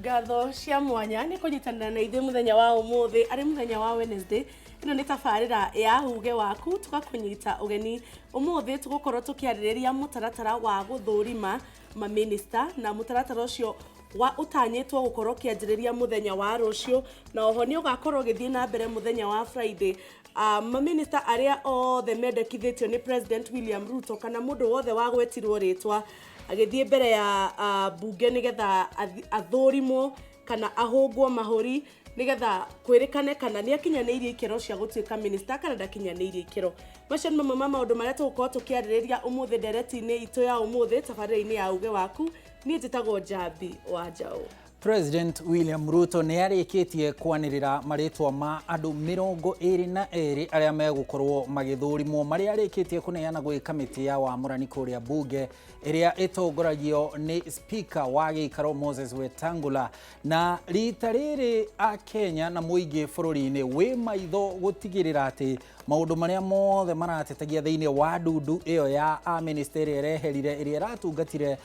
ngatho cia mwanya ni kunyitanira na ithuĩ muthenya wa umuthi ari muthenya wa Wednesday. Ino ni tabarĩra ya uge waku tugakunyita ugeni. Umuthi tugukorwo tukiarĩrĩria mutaratara wa guthũrima ma minister na mutaratara ucio wa utanyitwo gukorwo kianjĩrĩria muthenya wa rucio na oho ni ugakorwo githii na mbere muthenya wa Friday. Ma minister aria othe mendekithĩtio ni President William Ruto kana mundu wothe wa gwetirwo ritwa agithii mbere ya bunge nigetha athũrimwo kana ahũngwo mahuri nigetha kwĩrĩkane kana ni akinyanĩirie ikero cia gũtuĩka minister kana ndakinyanĩirie ikero. Macio nĩ mamwe ma maũndũ marĩa tũgũkorwo tũkĩarĩrĩria umuthi ndereti-inĩ itũ ya umuthi tabarĩra-inĩ ya uge waku. Niĩ njĩtagwo Njambi wa Njaũ. President William Ruto nĩ arĩkĩtie kwanĩrĩra marĩtwa ma andũ 22 arĩa megũkorwo magĩthũrimwo marĩa arĩkĩtie kũneana gwĩ kamĩtĩ ya wamũrani kũrĩa bunge ĩrĩa ĩtongoragio nĩ speaker wa gĩikaro Moses Wetangula. Na rita rĩrĩ a Kenya na mũingĩ bũrũri-inĩ wĩ maitho gũtigĩrĩra atĩ maũndũ marĩa mothe maratetagia thĩinĩ wa ndundu ĩyo ya minister ĩreherire ĩrĩa ĩratungatire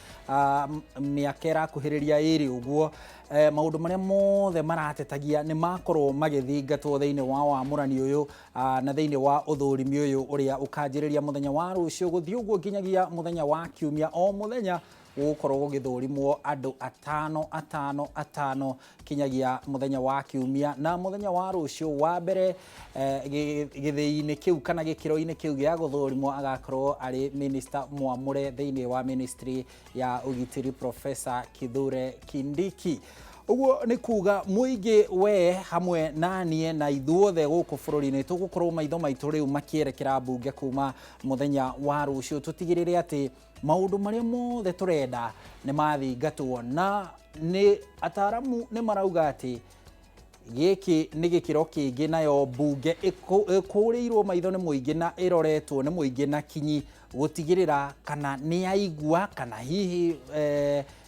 mĩaka ĩrakuhĩrĩria ĩrĩ ũguo. Maũndũ marĩa mothe maratetagia nĩ makorwo magĩthingatwo thĩinĩ wa wamũrani ũyũ na thĩinĩ wa ũthũrimi ũyũ ũrĩa ũkanjĩrĩria mũthenya wa rũciũ gũthiĩ ũguo nginyagia mũthenya wa kiumia. O mũthenya gũkorwo gũgĩthũrimwo andũ atano kinyagia mũthenya wa kiumia, na mũthenya wa rũciũ wa mbere gĩthĩi-inĩ kĩu kana gĩkĩro-inĩ kĩu gĩa gũthũrimwo agakorwo arĩ minister mwamũre thĩinĩ wa ministry ya ũgitĩri Professor Kithure Kindiki. Uguo nĩ kuga mũingĩ we hamwe naniĩ na ithuothe gũkũ bũrũri-inĩ tũgũkorwo maitho maitũ rĩu makĩerekera bunge kuma mũthenya wa rũciũ tũtigĩrĩre atĩ maũndũ marĩa mothe tũrenda nĩ mathingatwo. Na nĩ ataramu nĩ marauga atĩ gĩkĩ nĩ gĩkĩro kĩngĩ nayo bunge ĩkũrĩirwo maitho nĩ mũingĩ na ĩroretwo nĩ mũingĩ na kinyi gũtigĩrĩra kana nĩ aigua kana hihi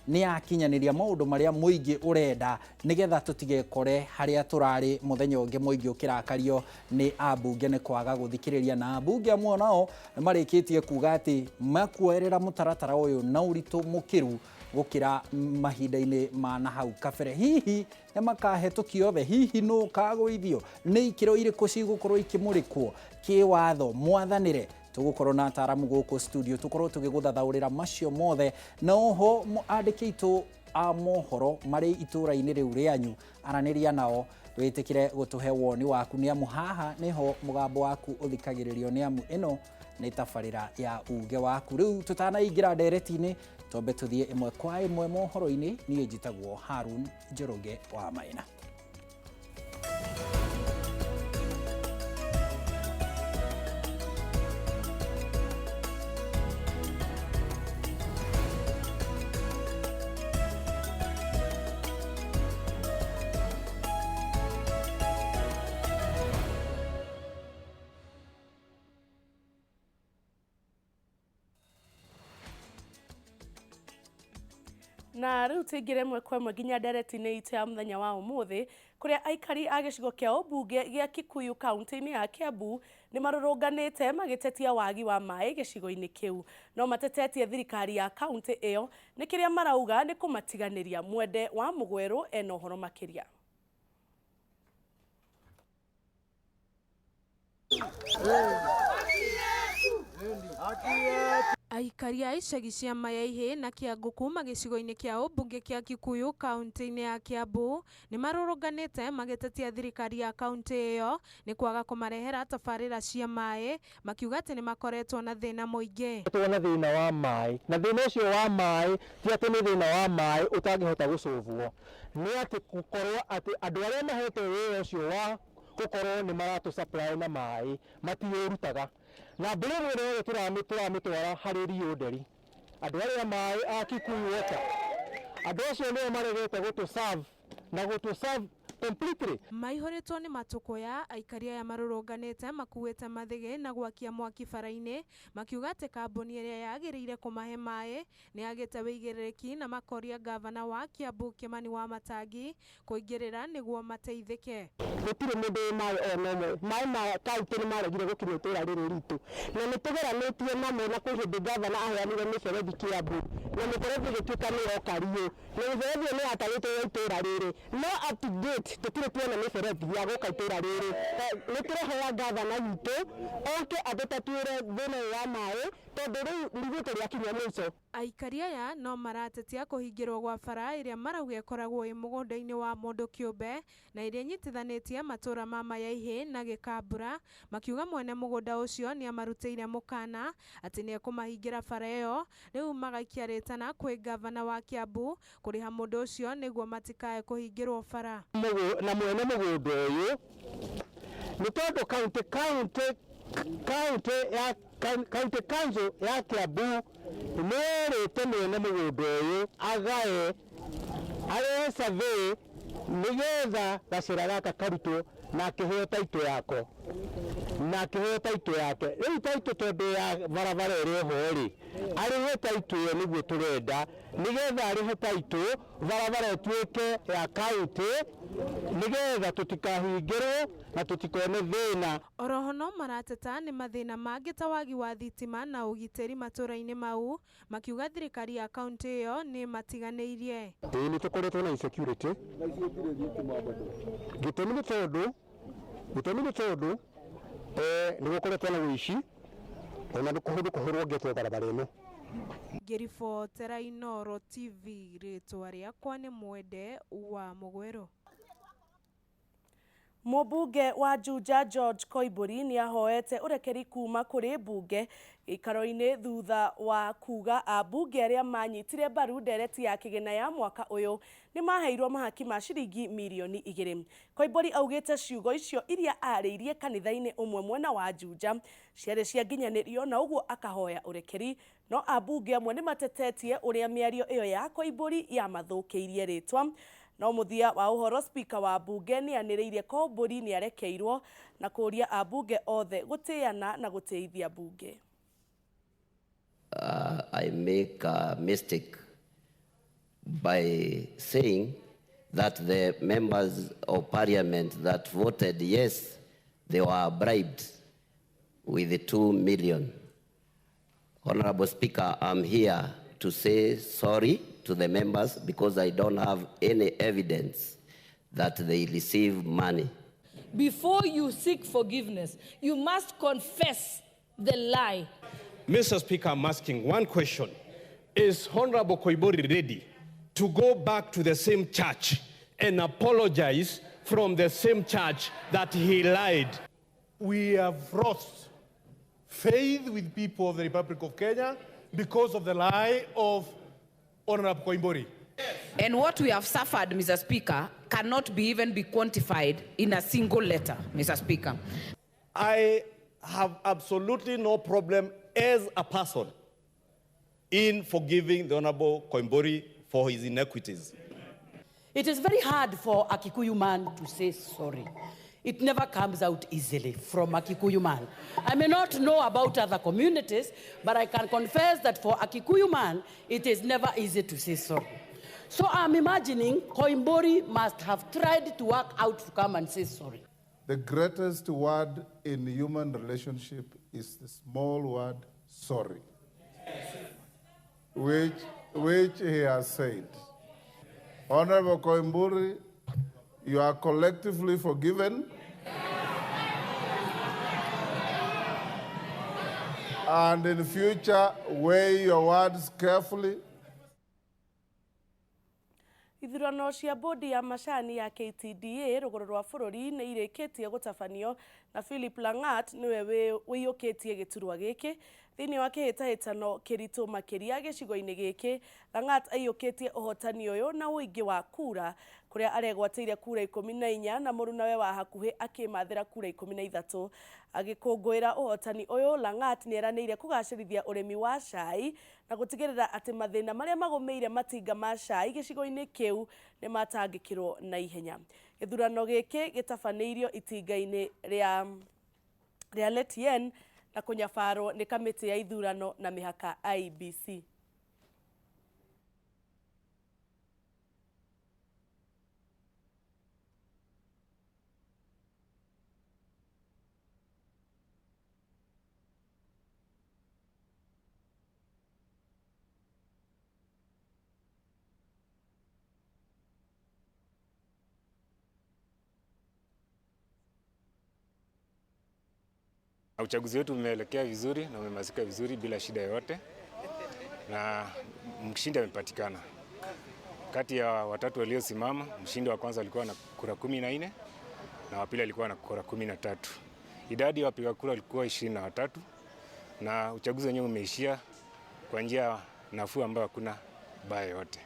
ni akinyanĩria maũndũ marĩa mũingĩ ũrenda nigetha tũtigekore harĩa tũrarĩ mũthenya ũngĩ mũingĩ ũkĩrakario nĩ ambunge nĩ kwaga gũthikĩrĩria. Na ambunge amwe nao nĩ marĩkĩtie kuga atĩ makuoerera mũtaratara ũyũ na ũritũ mũkĩru gũkĩra mahinda-inĩ ma nahau kabere. Hihi nĩ makahetũkio othe, hihi nũ kagũithio, nĩ ikĩro irĩkũ cigũkorwo ikĩmũrĩkwo kĩwatho mwathanĩre. Tũgũkorwo na ataramu gũkũ studio tũkorwo tũgĩgũthathaũrĩra macio mothe, na oho andĩki aitũ a mohoro marĩ itũra-inĩ rĩu rĩanyu aranĩria nao wĩtĩkĩre gũtũhe woni waku, nĩ amu haha nĩho mũgambo waku ũthikagĩrĩrio, nĩ amu ĩno nĩ tabarĩra ya uge waku. Rĩu tũtanaingĩra ndereti-inĩ twambe tũthiĩ ĩmwe kwa ĩmwe mohoro-inĩ. Niĩ njĩtagwo Harun Njoroge wa Maina. Na rĩu tũingĩre ĩmwe kwa ĩmwe nginya ndereti-inĩ itũ ya mũthenya wa ũmũthĩ, kũrĩa aikari a gĩcigo kĩa ũmbunge gĩa Kikuyu kaunti-inĩ ya Kiambu nĩ marũrũnganĩte magĩtetia wagi wa maĩ gĩcigo-inĩ kĩu. No matetetie thirikari ya kaunti ĩyo nĩ kĩrĩa marauga nĩ kũmatiganĩria. Mwende wa Mũgwerũ ena ũhoro makĩria. Aikari a icagi cia Mayaihe na Kĩangũ kuma gĩcigo-inĩ kĩa ũmbunge kĩa Kikuyu kaunti-inĩ ya Kiambu nĩ marũrũnganĩte magĩtetia thirikari ya kaunti ĩyo nĩ kwaga kũmarehera tabarĩra cia maĩ, makiuga atĩ nĩ makoretwo na thĩna mũingĩ. Tũna thĩna wa maĩ, na thĩna ũcio wa maĩ ti atĩ nĩ thĩna wa maĩ ũtangĩhota gũcũbwo, nĩ atĩ gũkorwo atĩ andũ arĩa mahete wĩra ũcio wa gũkorwo nĩ maratũ supply na maĩ matiũrutaga. Na mbere rĩrĩ tũramĩtwara harĩ Rio Nderi, andũ arĩa maĩ a Kikuyu Water, andũ acio nĩo maregete gũtũ-serve na gũtũ-serve completely. Maihũrĩtwo nĩ matũkũya, aikari aya marũrũnganĩte makuĩte mathĩgĩ na gwakia mwaki bara-inĩ, makiuga atĩ kambuni ĩrĩa yagĩrĩire kũmahe maĩ nĩ yagĩte wĩigĩrĩrĩki na makoria gavana wa Kiambu Kimani Wamatangi kũingĩrĩra nĩguo mateithĩke. gutire mundu mai ono mai ma kaunti ni maregire gukinya itura riri ritu na ni tugeranitie namo na kuhindi gavana aheanire miberethi Kiambu na miberethi gituika ni okario na miberethi ni atarite itura riri no up to date tutire tuona miberethi ya guka itura riri ni turehea gavana witu oke atetatwire thina ya mai tondu riu niguo yakinya mwico. Aikari aya no maratetia kuhingirwo gwa bara iria marauga ikoragwo i mugunda-ini wa mundu kiumbe na iria nyitithanitie matura ma Mayaihi na Gikambura, makiuga mwene mugunda ucio ni amarutire mukana ati ni ekumahingira bara iyo, riu magaikia ritana kwi gavana wa Kiambu kuriha mundu ucio niguo matikae kuhingirwo bara. Na mwene mugunda uyu ni tondu County Council ya Kiambu nĩrĩte mwene mũgũnda ũyũ agae arĩ survey nĩgetha gacĩra gaka karutwo na akĩheo taitũ yake rĩu taitũ tondũ ya barabara ĩrĩ ho-rĩ arĩhe taitũ ĩyo nĩguo tũrenda nĩgetha arĩhe taitũ barabara ĩtuĩke ya kaunti nĩgetha tũtikahingĩrwo na tũtikone thĩna. Oroho no marateta nĩ mathĩna mangĩ ta wagi wa thitima na ũgitĩri matũra-inĩ mau, makiuga thirikari ya kaunti ĩyo nĩ matiganĩirie. Nĩ tũkoretwo na insecurity gĩtũmi nĩ tondũ nĩ gũkoretwo na wĩici ona nĩ kũhũthĩrwo ngetwo barabara ĩno. Ngĩribotera Inooro TV, rĩtwa rĩakwa nĩ Mwende wa Mũgwero. Mũmbunge wa Juja George Koimburi ni ahoete urekeri kuma kuri mbunge ikaro-ini thutha wa kuga ambunge aria manyitire mbaru ndereti ya kigena ya mwaka uyu ni maheirwo mahaki ma ciringi mirioni 2. Koimburi augite ciugo icio iria ariirie kanitha-ini umwe mwena wa Juja ciari cia nginyanirio na uguo akahoya urekeri, no ambunge amwe ni matetetie uria miario iyo ya Koimburi ya mathukiirie ritwa. No muthia wa uhoro speaker wa bunge ni anireirie Koimburi ni arekeirwo na kuria ambunge othe gutiana na guteithia bunge. I make a mistake by saying that the members of parliament that voted yes, they were bribed with the 2 million. Honorable Speaker, I'm here to say sorry to the members because I don't have any evidence that they receive money. Before you seek forgiveness, you must confess the lie. Mr. Speaker, I'm asking one question. Is Honorable Koimburi ready to go back to the same church and apologize from the same church that he lied? We have lost faith with people of the Republic of Kenya because of the lie of Honorable Koimburi. And what we have suffered, Mr. Speaker, cannot even be quantified in a single letter, Mr. Speaker. I have absolutely no problem as a person in forgiving the Honorable Koimburi for his inequities. It is very hard for a Kikuyu man to say sorry. It never comes out easily from a Kikuyu man. I may not know about other communities, but I can confess that for a Kikuyu man, it is never easy to say sorry. So I'm imagining Koimburi must have tried to work out to come and say sorry. The greatest word in human relationship is the small word sorry, which he has said. Honorable Koimburi, you are collectively forgiven. And in the future, weigh your words carefully. Ithurano cia bodi ya macani ya KTDA ruguru rwa bururi ni irikitie gutabanio na Philip Langat niwe wiyukitie giturwa giki thiini wa kihitahitano kiritu makiria gicigo-ini giki. Langat aiyukitie uhotani uyu na uingi wa kura kuria aregwatiire kura 14 na murunawe wa hakuhi akimathira kura 13. Agikungwira uhotani uyu, Langat ni eraniire kugacirithia urimi wa cai na gutigirira ati mathina maria magumeire matinga ma cai gicigo-ini kiu ni matangikirwo na ihenya. Githurano giki gitabaneirio itinga-ini ria Letien na kunyafarwo ni kamiti ya ithurano na mihaka IEBC. Uchaguzi wetu umeelekea vizuri na umemalizika vizuri bila shida yoyote, na mshindi amepatikana. Kati ya watatu waliosimama, mshindi wa kwanza alikuwa na kura 14 na wa pili alikuwa na kura 13. Idadi ya wapiga kura ilikuwa 23 na uchaguzi wenyewe umeishia kwa njia nafuu ambayo hakuna baya yote.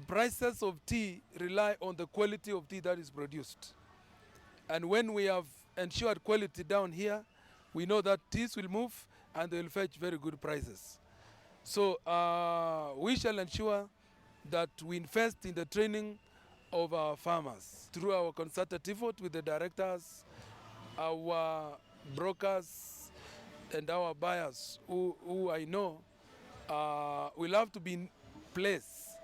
Prices of tea rely on the quality of tea that is produced. And when we have ensured quality down here, we know that teas will move and they will fetch very good prices. So we shall ensure that we invest in the training of our farmers through our concerted effort with the directors, our brokers, and our buyers who I know will have to be in place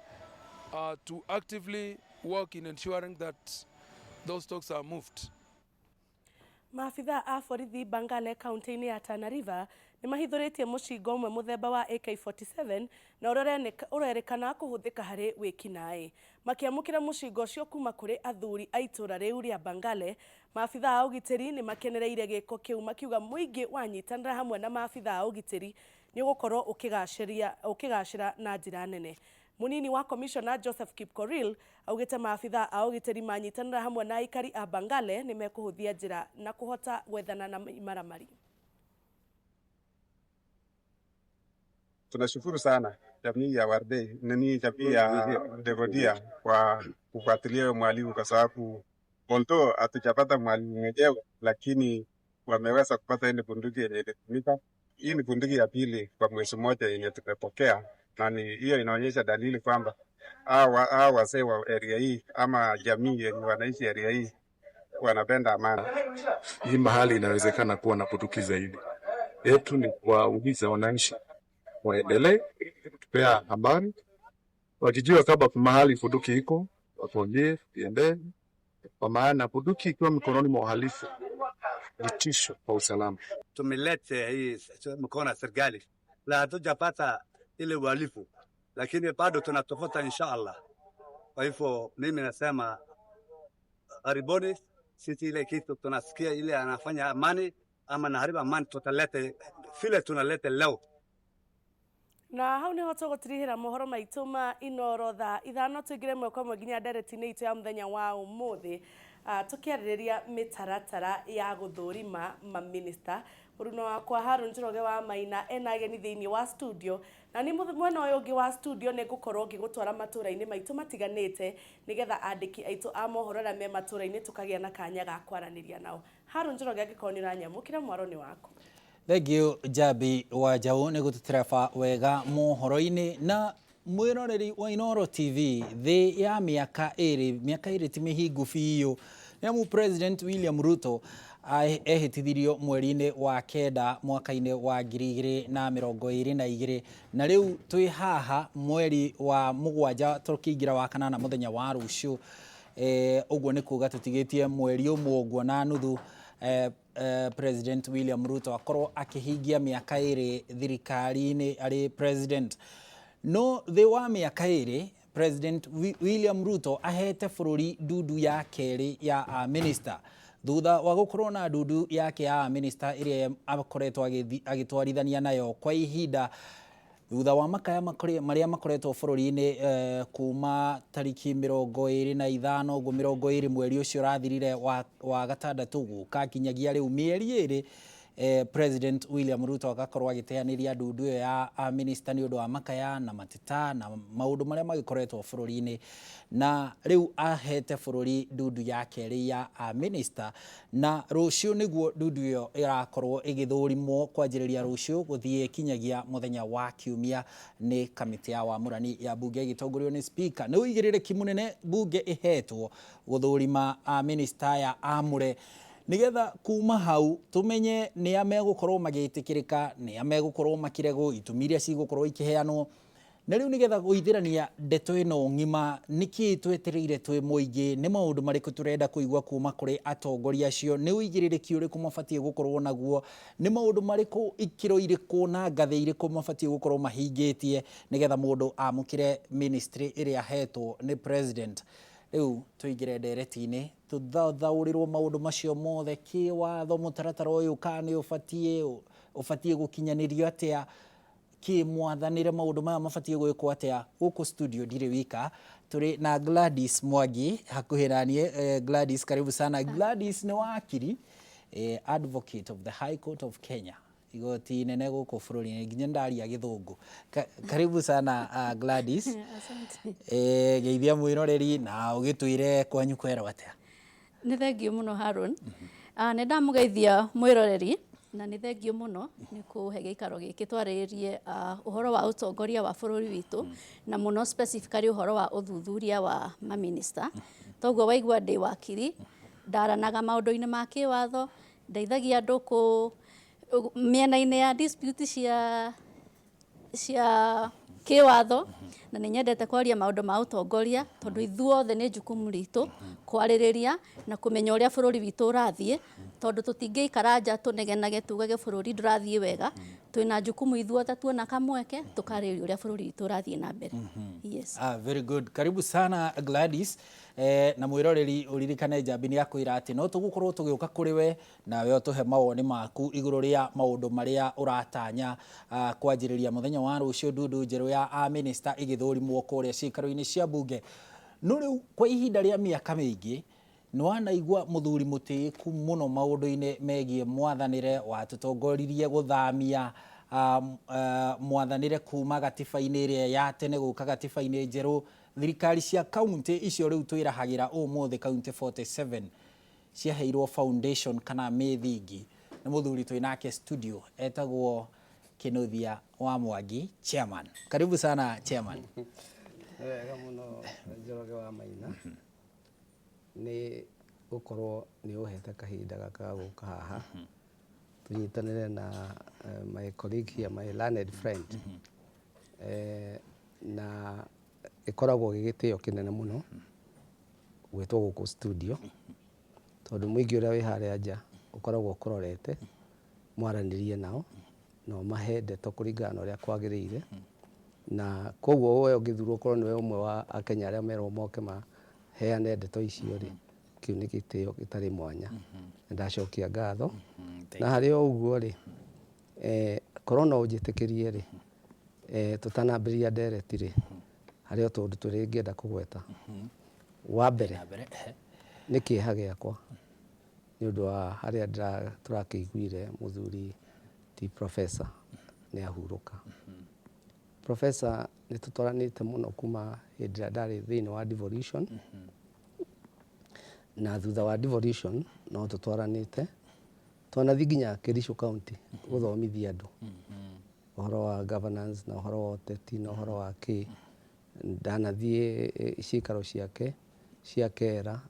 to actively work in ensuring that those stocks are moved. Maafitha a borithi Bangale kaunti-inĩ ya Tana River nĩ mahithũrĩtie mũcinga ũmwe mũthemba wa AK47 na ũrerĩkana kũhũthĩka harĩ wĩkinaĩ. Makĩamũkĩra mũcinga ũcio kuma kũrĩ athuri a itũra rĩu rĩa Bangale, maafitha a ũgitĩri nĩ makenereire gĩko kĩu makiuga mũingĩ wanyitanĩra hamwe na maafitha a ũgitĩri nĩ ũgũkorwo ũkĩgacĩra na njĩra nene. Munini wa Commissioner Joseph Kipkoril augĩte maafitha a ũgitĩri manyitanĩra hamwe na aikari a Bangale nĩ mekũhũthia njĩra na kũhota gwethana na maramari. Tunashukuru sana jamii ya Wardei, jamii ya Degodia kwa kufuatilia mwalimu, kwa sababu although hatujapata mwalimu mwenyewe, lakini wameweza kupata ile bunduki yenye ilitumika. Hii ni bunduki ya pili kwa mwezi mmoja yenye tumepokea, na hiyo inaonyesha dalili kwamba hao wazee wa area hii ama jamii yenye wanaishi area hii wanapenda amani. Hii mahali inawezekana kuwa na bunduki zaidi. Yetu ni kuwauliza wananchi waendelee kutupea habari, wakijua kama mahali bunduki iko waponye iende, kwa maana bunduki ikiwa mikononi mwa wahalifu ni tisho kwa usalama. Tumelete hii mkono serikali la hatujapata ile uhalifu, lakini bado tunatafuta inshallah. Kwa hivyo mimi nasema karibuni, sisi ile kitu tunasikia ile anafanya amani ama naharibu amani, tutalete vile tunalete leo. Na hau niho tũgũtirihĩra mohoro maitũ ma Inoro thaa 5 tũingĩre mweko mwe nginya ndereti-inĩ itũ ya mũthenya wa ũmũthĩ, tũkĩarĩrĩria mĩtaratara ya gũthũrima maminista. Mũruno wakwa Harun Njoroge wa Maina ena ageni thĩinĩ wa studio, na nĩ mwena ũyũ ũngĩ wa studio nĩ ngũkorwo ngĩgũtwara matũra-inĩ maitũ matiganĩte nĩgetha andĩki aitũ a mohoro arĩa me matũra-inĩ tũkagĩa na kanya ga kwaranĩria nao. Harun Njoroge angĩkorwo nĩ ũranyamũkĩra mwaro-inĩ waku. Thank you Jabi wa Jau nĩ gũtũtereba wega mohoro-inĩ. Na mwĩroreri wa Inoro TV thĩ ya mĩaka ĩrĩ ti mĩhingu biũ, nĩamu President William Ruto ehĩtithirio mweri-inĩ wa kenda mwaka-inĩ wa 2022, na rĩu twĩ haha mweri wa mũgwanja tũkĩingĩra wa kanana mũthenya wa rũciũ. Ũguo nĩ kuuga tũtigĩtie mweri ũmwe ũguo na nuthu President William Ruto akorwo akĩhingia mĩaka ĩrĩ thirikari-inĩ arĩ president. No thĩ wa mĩaka ĩrĩ President William Ruto ahete bũrũri ndudu ya kerĩ ya minister, thutha wa gũkorwo na ndudu yake ya minister ĩrĩa akoretwo agĩtwarithania nayo kwa ihinda, thutha wa makaya marĩa makoretwo bũrũri-inĩ kuma tariki 25 ũguo 20 mweri ũcio ũrathirire wa gatandatũ gũka kinyagia rĩu mĩeri ĩrĩ, President William Ruto agakorwo agĩteanĩria ndudu ĩyo ya minister nĩ ũndũ wa makaya na mateta na maũndũ marĩa magĩkoretwo bũrũri-inĩ, na rĩu ahete bũrũri ndudu ya kerĩ ya minister. Na rũciũ nĩguo ndudu ĩyo ĩrakorwo ĩgĩthũrimwo kwanjĩrĩria rũciũ gũthiĩ kinyagia mũthenya wa Kiumia nĩ kamĩtĩ ya wamũrani ya bunge ĩgĩtongorio nĩ speaker. Nĩ ũigĩrĩrĩki mũnene bunge ĩhetwo gũthũrima minister ya amũre, nigetha kuma hau tumenye nĩ amegũkorwo magĩtĩkĩrĩka, nĩ amegũkorwo makĩregwo, itũmi iria cigũkorwo ikĩheanwo. Na rĩu nigetha gũithĩrania ndeto ĩno ng'ima, nĩkĩ twetereire twĩ mũingĩ, nĩ maũndũ marĩkũ tũrenda kũigua kuma kũrĩ atongoria acio, nĩ ũigĩrĩrĩki ũrĩkũ mabatiĩ gũkorwo naguo, nĩ maũndũ marĩkũ ikĩro irĩkũ na ngathĩ irĩkũ mabatiĩ gũkorwo mahingĩtie nigetha mũndũ amũkĩre ministry ĩrĩa ahetwo nĩ president. riu tuigire ndereti-ini tuthathaurirwo maundu macio mothe kiwatho mutaratara uyu kana ufatie gukinyanirio atia kimwathanire maundu maya mafatie gwikwo atia. Guku studio ndire wika, turi na Gladys Mwangi hakuhi nanie. Gladys, karibu sana. Gladys ni wakiri advocate of the High Court of Kenya, igoti nene guku bururi-ini, nginya ndaria githungu. Karibu sana Gladys. Asante. Geithia mwiroreri na ugitwire kwanyu kwera atia. Ni thengio muno Harun. Ni ndamugeithia mwiroreri na ni thengio muno ni kuhe gikaro giki twariririe uhoro wa utongoria wa bururi witu na muno specifically uhoro wa uthuthuria wa minister. Toguo waigua ndi wakiri ndaranaga maundu-ini ma kiwatho, ndeithagia andu ku miena-ini ya dispute cia kiwatho na ni nyendete kwaria maundu ma utongoria tondu ithuothe ni jukumu ritu kwaririria na kumenya uria bururi witu urathie, tondu tutingiikara nja tunegenage tugage bururi ndurathie wega. Twina jukumu ithuothe tuona kamweke tukariria uria bururi witu urathie na mbere. Yes. Very good. Karibu sana Gladys. Na mwiroreri uririkane njambi ni akwira ati no tugukorwo tugiuka kuri we na we tuhe mawoni maku iguru ria maundu maria uratanya kwanjiriria muthenya wa rucio ndundu njeru ya minister igithurimwo kuria cikaro-ini cia bunge. No riu kwa ihinda ria miaka mingi no wanaigua muthuri mutiiku muno maundu-ini megie mwathanire watutongoririe guthamia mwathanire kuma gatiba-ini iria ya tene guka gatiba-ini njeru. Thirikari cia kaunti icio riu twirahagira umuthi kaunti 47 ciaheirwo foundation kana mithingi na muthuri twinake studio etagwo Kinuthia wa Mwangi, chairman. Karibu sana chairman. Wega muno Njoroge wa Maina ni gukorwo ni uhete kahinda gaka guka haha tunyitanire na my colleague here, my learned friend na ikoragwo gigitio kinene muno gwitwo guku studio tondu mwingi uria wi haria nja ukoragwo kurorete mwaranirie nao no mahe ndeto kuringana na uria kwagiriire na koguo we ungithurwo korwo niwe umwe wa akenya aria merwo moke maheane ndeto icio ri kiu ni gitio gitari mwanya ndacokia ngatho na hari o uguo ri korwo no unjitikirie ri tutanambiria ndereti ri hari o tundu turingienda kugweta. Wa mbere ni kieha giakwa ni undu wa haria turakiguire muthuri ti professor ni ahuruka. Professor ni tutwaranite muno kuma hindi ria ndari thiini wa devolution na thutha wa devolution no tutwaranite twanathi nginya Kericho county guthomithia andu uhoro wa governance na uhoro wa uteti na uhoro wa ndanathie cikaro ciake cia kera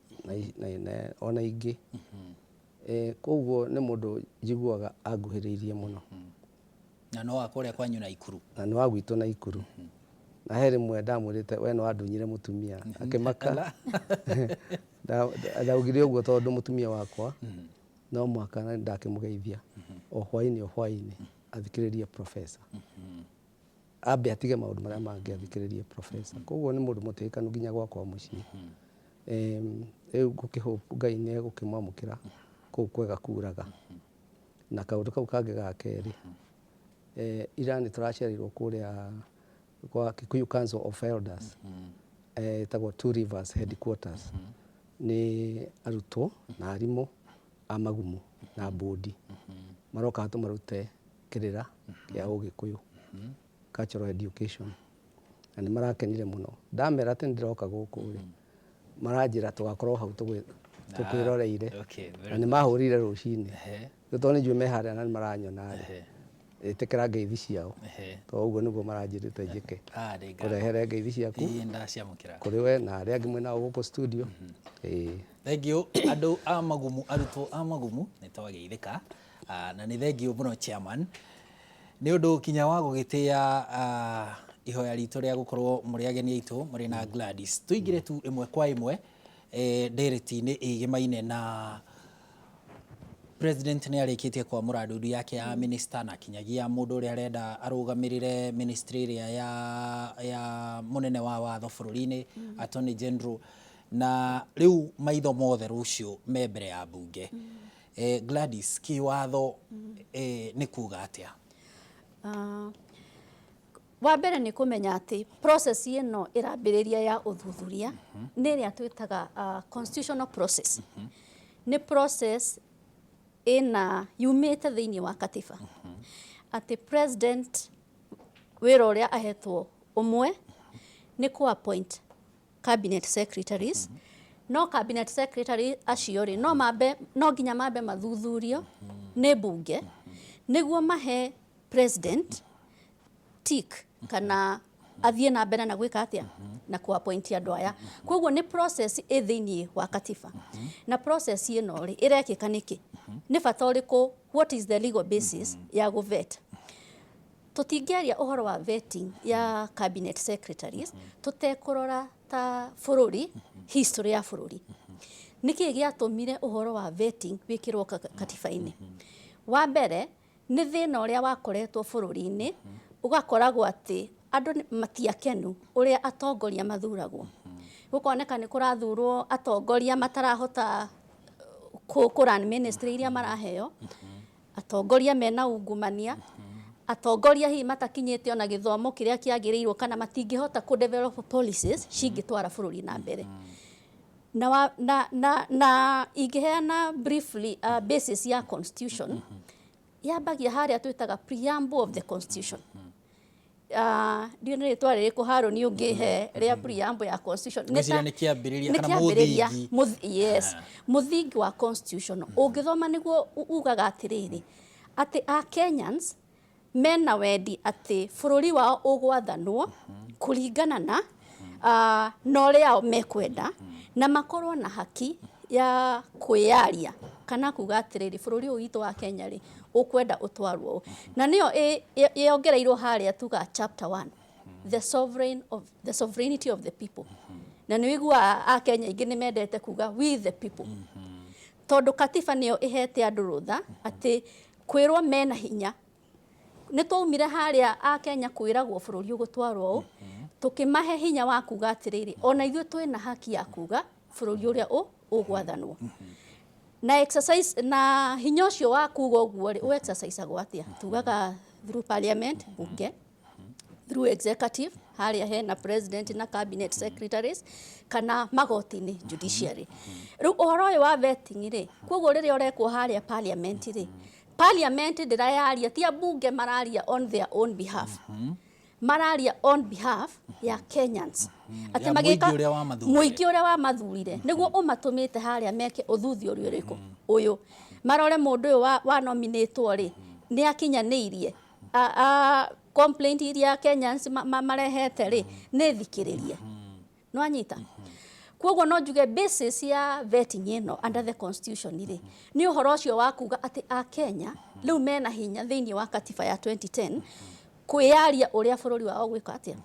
na ona ingi koguo ni mundu njiguaga anguhiriirie muno na no akuria kwanyu na Ikuru na no agwitu na Ikuru na he rimwe ndamwirite we no andunyire mutumia akimaka ndaugire uguo tondu mutumia wakwa no mwaka ndakimugeithia o hwaini athikiririe professor ambe atige maundu maria mangi athikiririe professor. Koguo ni mundu mutikanu nginya gwakwa mucii riu gukihope Ngai ni egukimwamukira kuu kwega kuraga na kaundu kau kangi ga keri ira ni turacerirwo kuria kwa Kikuyu Council of Elders etagwo Two Rivers headquarters ni arutwo na arimu a magumu na bodi maroka hatu marute kirira ya Ugikuyu cultural education na ni marakenire muno. Ndamera ati ndiroka guku ri maranjira tugakorwo hau tukwiroreire na ni mahurire rucini gutoni njue meharia na maranyona ri itikira ngeithi ciao to uguo niguo maranjirite njike kurehere ngeithi ciaku ndaciamukira kuri we na aria angĩ mwena guku studio. Thank you andu a magumu, arutwo a magumu ni twageithika na ni thank you muno chairman ni undu kinya wa gugitia ihoya ritu ria gukorwo muri ageni aitu muri na Gladys. Tuigire tu imwe kwa imwe ndereti-ini igimaine na president ni arikitie kwa muradudu yake ya minister na kinyagia mundu uri arenda arugamirire ministry ria ya munene wa watho bururi-ini attorney general na riu maitho mothe rucio me mbere ya bunge. Gladys, kiwatho ni kuga atia? Wa mbere ni kumenya ati process ino irambiriria ya uthuthuria ni ria twitaga constitutional process. Ni process ina yumite thiini wa katiba. Ati president wira uria ahetwo umwe ni ku appoint cabinet secretaries. No cabinet secretary acio ri no nginya mambe mathuthurio ni bunge niguo mahe president tick kana athie na mbere na gwika atia na ku appoint andu aya. Koguo ni process thiini wa katiba. Na process ino ri irekika niki? Ni bata uriku? What is the legal basis ya go vet? Tutingeria uhoro wa vetting ya cabinet secretaries tutekurora ta bururi history ya bururi. Niki giatumire uhoro wa vetting wikirwo katiba-ini? Wa mbere ni thina uria wakoretwo bururi-ini ugakoragwo ati andu matiakenu uria atongoria mathuragwo. Gukoneka ni kurathurwo atongoria matarahota kurun ministry iria maraheo, atongoria mena ungumania, atongoria hi matakinyete ona githomo kiria kiagirirwo kana matingihota ku develop policies cingitwara bururi na mbere. Na igiheana briefly basis ya constitution yambagia haria twitaga preamble of the constitution. Ndio nä rĩtwa rĩrĩkũ Harũni ũngĩhe rĩa preamble ya constitution? Nĩ kĩambĩrĩria kana mũthingi? Yes, mũthingi wa constitution. Ũngĩthoma nĩguo ugaga atĩrĩrĩ atĩ a Kenyans mena wendi atĩ bũrũri wao ũgwathanwo kũringana na ũrĩa ao mekwenda na makorwo na haki ya kwĩyaria kana kuga atĩrĩrĩ bũrũri ũyũ witũ wa Kenya rĩ ukwenda utwarwo. Na niyo yongereirwo haria tuga chapter 1, the sovereignty of the people. Na niwigua a Kenya ingi nimendete kuga we the people. Tondu katiba niyo ihete andu rutha ati kwirwo mena hinya. Ni twaumire haria a Kenya kwiragwo bururi ugutwarwo tukimahe hinya wa kuga atiriri ona ithuĩ twina haki ya kuga bururi uria ugwathanwo. Na exercise na hinya ucio wa kuga uguo ri exercise agwatia tugaga through parliament bunge, through executive haria hena president na cabinet secretaries kana magoti-ini judiciary. Riu uhoro uyu wa vetting ri koguo riria urekwo haria parliament ri parliament ndirayaria tia bunge mararia on their own behalf. Mararia on behalf ya Kenyans. Ati magika muingi uria wa mathurire niguo umatumite haria meke uthuthio uriku uyu marore mundu uyu wa nominate ri ni akinyaniirie complaint iria Kenyans marehete ri ni thikiririe no anyita. Koguo no njuge basis ya vetting ino under the constitution ri ni uhoro ucio wa kuga ati a Kenya riu mena hinya thiini wa katiba ya 2010 kwiyaria uria bururi wao gwika atia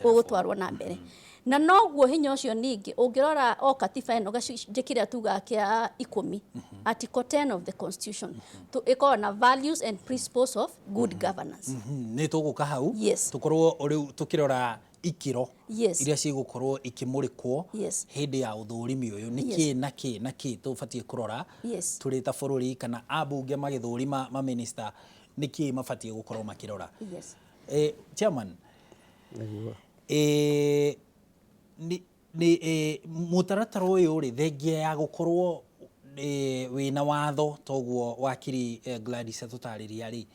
ugutwarwo na mbere. Na noguo hinya ucio ningi ungirora o katiba ino gacikira tuga kia 10 article 10 of the constitution to equal na values and principles of good governance. Ni tuguka hau tukorwo riu tukirora ikiro iria cigukorwo ikimurikwo hindi ya uthurimi uyu niki naki tubatie kurora turi ta bururi kana abunge magithurima ma minister niki mabatie gukorwo makirora. Chairman, ni mutaratara uyu ri thengia ya gukorwo wina watho toguo wakiri Gladys atutariria ri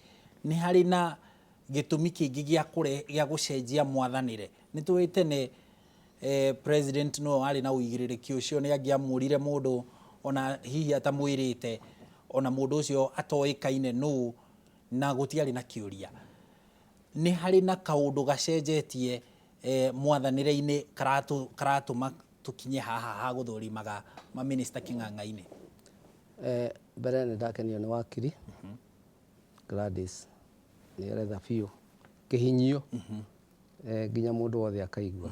ni hari na gitumi kingi gia gucenjia mwathanire. Ni tuwitene president no ari na uigiririki ucio ni angiamurire mundu ona hihi atamwirite ona mundu ucio atoikaine no na gutiari na kiuria. Ni hari na kaundu gacenjetie mwathanire-ini karatuma tukinye haha ha guthurimaga ma minister king'ang'a-ini? Mbere ni ndakenio ni wakiri Gladys ni aretha biũ kihinyio nginya mundu wothe akaigua.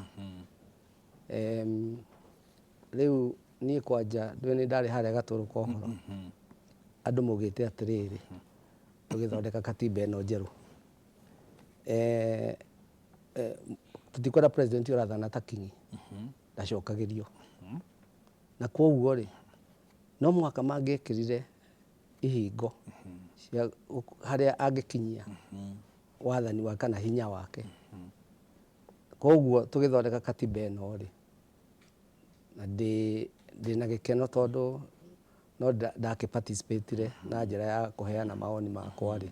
Riu nie kwanja ni ndari haria gaturu kohoro andu mugite atiriri tugithondeka katiba ino njeru tutikwenda president urathana ta kingi ndacokagirio na kwoguo ri no mwaka mangĩkĩrire ihingo cia harĩa angĩkinyia wathani wa kana hinya wake. Kwoguo tũgĩthondeka katiba ĩno rĩ, na ndĩna gĩkeno tondũ no ndakĩparticipatire na njĩra ya kũheana mawoni makwa rĩ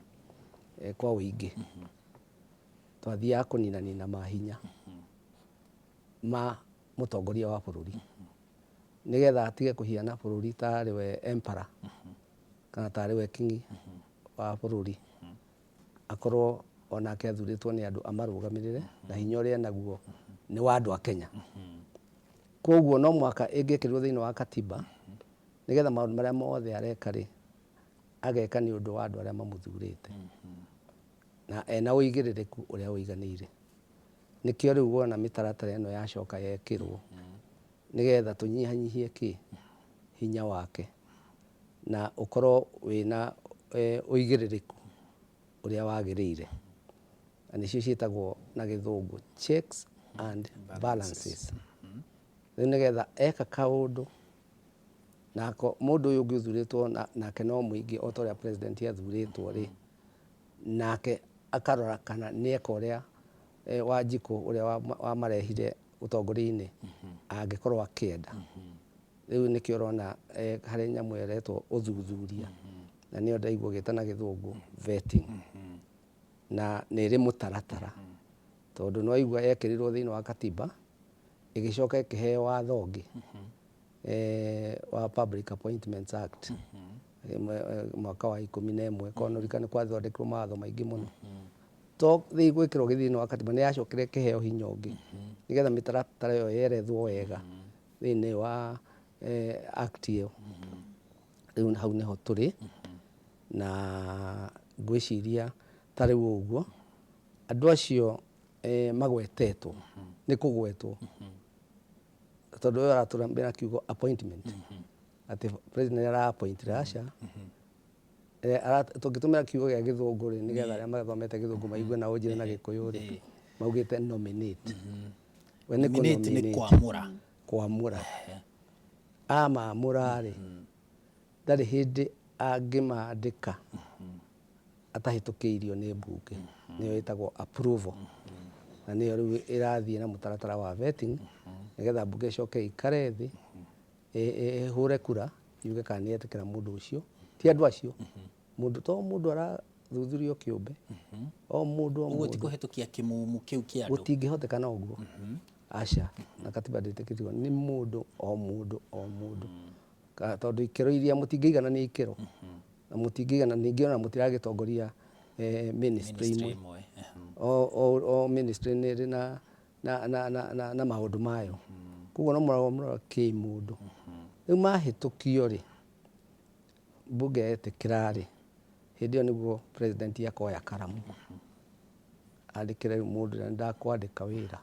kwa ũingĩ. Twathiaga kũninanina mahinya ma mũtongoria wa bũrũri nĩgetha atige kũhiana bũrũri tarĩ we emperor kana tarĩ we king wa bũrũri, akorwo onake athurĩtwo nĩ andũ amarũgamĩrĩre na hinya ũrĩa naguo nĩ wa andũ a Kenya. Kwoguo no mwaka ĩngĩkĩrwo thĩinĩ wa katiba nĩgetha maũndũ marĩa mothe areka rĩ ageka nĩ ũndũ wa andũ arĩa mamũthurĩte na ena ũigĩrĩrĩku ũrĩa ũiganĩire. Nĩkĩo rĩu wona mĩtaratara ĩno yacoka yekĩrwo nĩgetha tũnyihanyihie hinya wake na ũkorwo wĩna ũigĩrĩrĩku ũrĩa wagĩrĩire, na nĩcio ciĩtagwo na gĩthũngũ checks and balances. Rĩu nĩgetha eka kaũndũ nako mũndũ ũyũ ũngĩ ũthurĩtwo nake no mũingĩ o ta ũrĩa president athurĩtwo rĩ, nake akarora kana nĩeka ũrĩa Wanjikũ ũrĩa wamarehire ũtongoria-inĩ angĩkorwo akĩenda. Rĩu nĩkĩo ũrona harĩ nyamũ ĩretwo ũthuthuria na nĩyo ndaigua ũgĩta na gĩthũngũ vetting, na nĩ ĩrĩ mũtaratara tondũ no waigua yekĩrirwo thĩinĩ wa katiba ĩgĩcoka ĩkĩheo watho ũngĩ wa Public Appointments Act mwaka wa 11 konorika nĩ kwathondekirwo mawatho maingĩ mũno to gwĩkĩrwo thĩinĩ wa katiba nĩ yacokire ĩkĩheo hinya ũngĩ nĩgetha mĩtaratara ĩyo yerethwo wega thĩinĩ wa act ĩyo. Rĩu hau nĩho tũrĩ na ngwĩciria ta rĩu ũguo andũ acio magwetetwo nĩ kũgwetwo tondũ ũyũ aratũrambĩra kiugo appointment atĩ president ara appoint Rasha tũngĩtũmĩra kiugo gĩa gĩthũngũ rĩ nĩgetha arĩa mathomete gĩthũngũ maigue na ũnjĩre na gĩkũyũ rĩ maugĩte nominate. We nĩ kwamũra amamũra rĩ ndarĩ hĩndĩ angĩmandĩka atahĩtũkĩirio nĩ mbunge, nĩyo ĩtagwo approval, na nĩyo rĩu ĩrathiĩ na mũtaratara wa vetting nĩgetha mbunge ĩcoke ikare thĩ ĩhũre kura yuge kana nĩ yetĩkĩra mũndũ ũcio, ti andũ acio mũndũ to mũndũ arathuthurio kĩũmbe o mũndũ ti kũhetũkia kĩmumu kĩu kĩa andũ gũtingĩhotekana ũguo aca, na katiba ndĩtĩkĩrĩtwo nĩ mũndũ o mũndũ tondũ ikĩro iria mũtingĩigana nĩ ikĩro na mũtingĩigana ningĩ ona mũtiragĩtongoria ministry imwe o ministry nĩ ĩrĩ na maũndũ mayo, koguo no mũrora kĩmũndũ. Rĩu mahĩtũkio rĩ mbunge yetĩkĩra rĩ hĩndĩ ĩyo nĩguo president akoya karamu andĩkĩre mũndũ na ndakwandĩka wĩra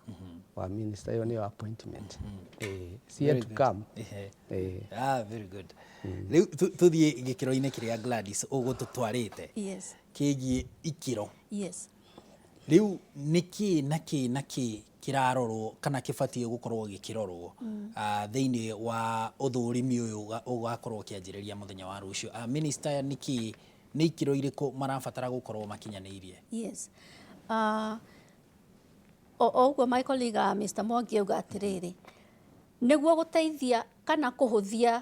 wa minister ĩyo nĩyo appointment yet to come. Very good. Rĩu tũthiĩ gĩkĩro-inĩ kĩrĩa Gladys ũgũtũtwarĩte kĩgiĩ ikĩro. Rĩu nĩkĩ kĩrarorwo kana kĩbatiĩ gũkorwo gĩkĩrorwo thĩinĩ wa ũthũrimi ũyũ ũgakorwo kĩanjĩrĩria mũthenya wa rũciũ? Minister nĩ ikĩro irĩkũ marabatara gũkorwo makinyanĩirie? Ũguo my colleague Mr. Mwangi auga atĩrĩrĩ, nĩguo gũteithia kana kũhũthia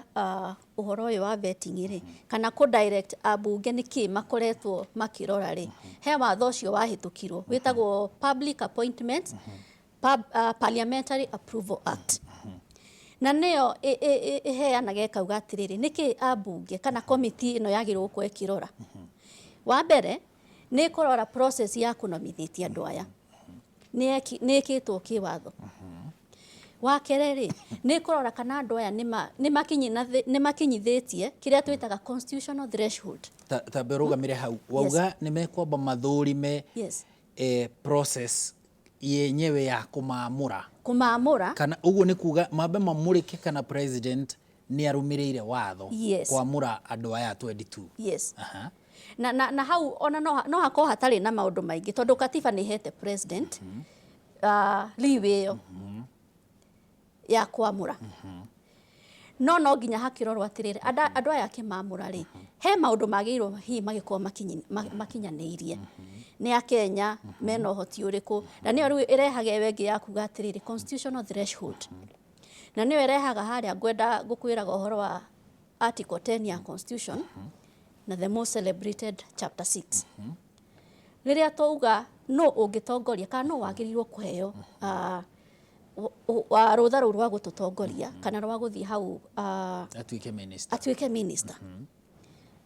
ũhoro ũyũ wa vetting rĩ kana kũ-direct ambunge nĩkĩ makoretwo makĩrora rĩ, he watho ũcio wahĩtũkirwo wĩtagwo Public Appointments Parliamentary Approval Act, na nĩyo ĩheanaga ĩkauga atĩrĩrĩ nĩkĩ ambunge kana komiti ĩno yagĩrĩirwo gũkorwo ĩkĩrora. Wa mbere nĩ kũrora process ya kũnomithĩtia andũ aya nĩ ĩkĩtwo kĩwatho. Wa kerĩ rĩ nĩ kũrora kana andũ aya nĩ makinyithĩtie kĩrĩa twĩtaga constitutional threshold. Tambe rũgamĩre hau wauga nĩ mekwamba mathũrime process yenyewe ya kũmamũra kana ũguo nĩ kuga mambe mamũrĩke kana president nĩ arũmĩrĩire watho kwamũra andũ aya 22. Na hau ona no hakorwo hatarĩ na maũndũ maingĩ tondũ katiba nĩ ihete president leeway ĩyo ya kwamũra. no nginya hakirorwo atiriri andu aya kimamura ri he maundu magirwo hi magikorwo makinyaneirie ni akenya mena uhoti uriku na niyo riu irehage wengi ya kuga atiriri constitutional threshold na niyo irehaga haria ngwenda gukwiraga uhoro wa article 10 ya constitution na the most celebrated chapter 6 riria touga no ungitongoria kana no wagirirwo kuheo wa rutha ruru rwa gututongoria kana rwa guthii hau atuike minister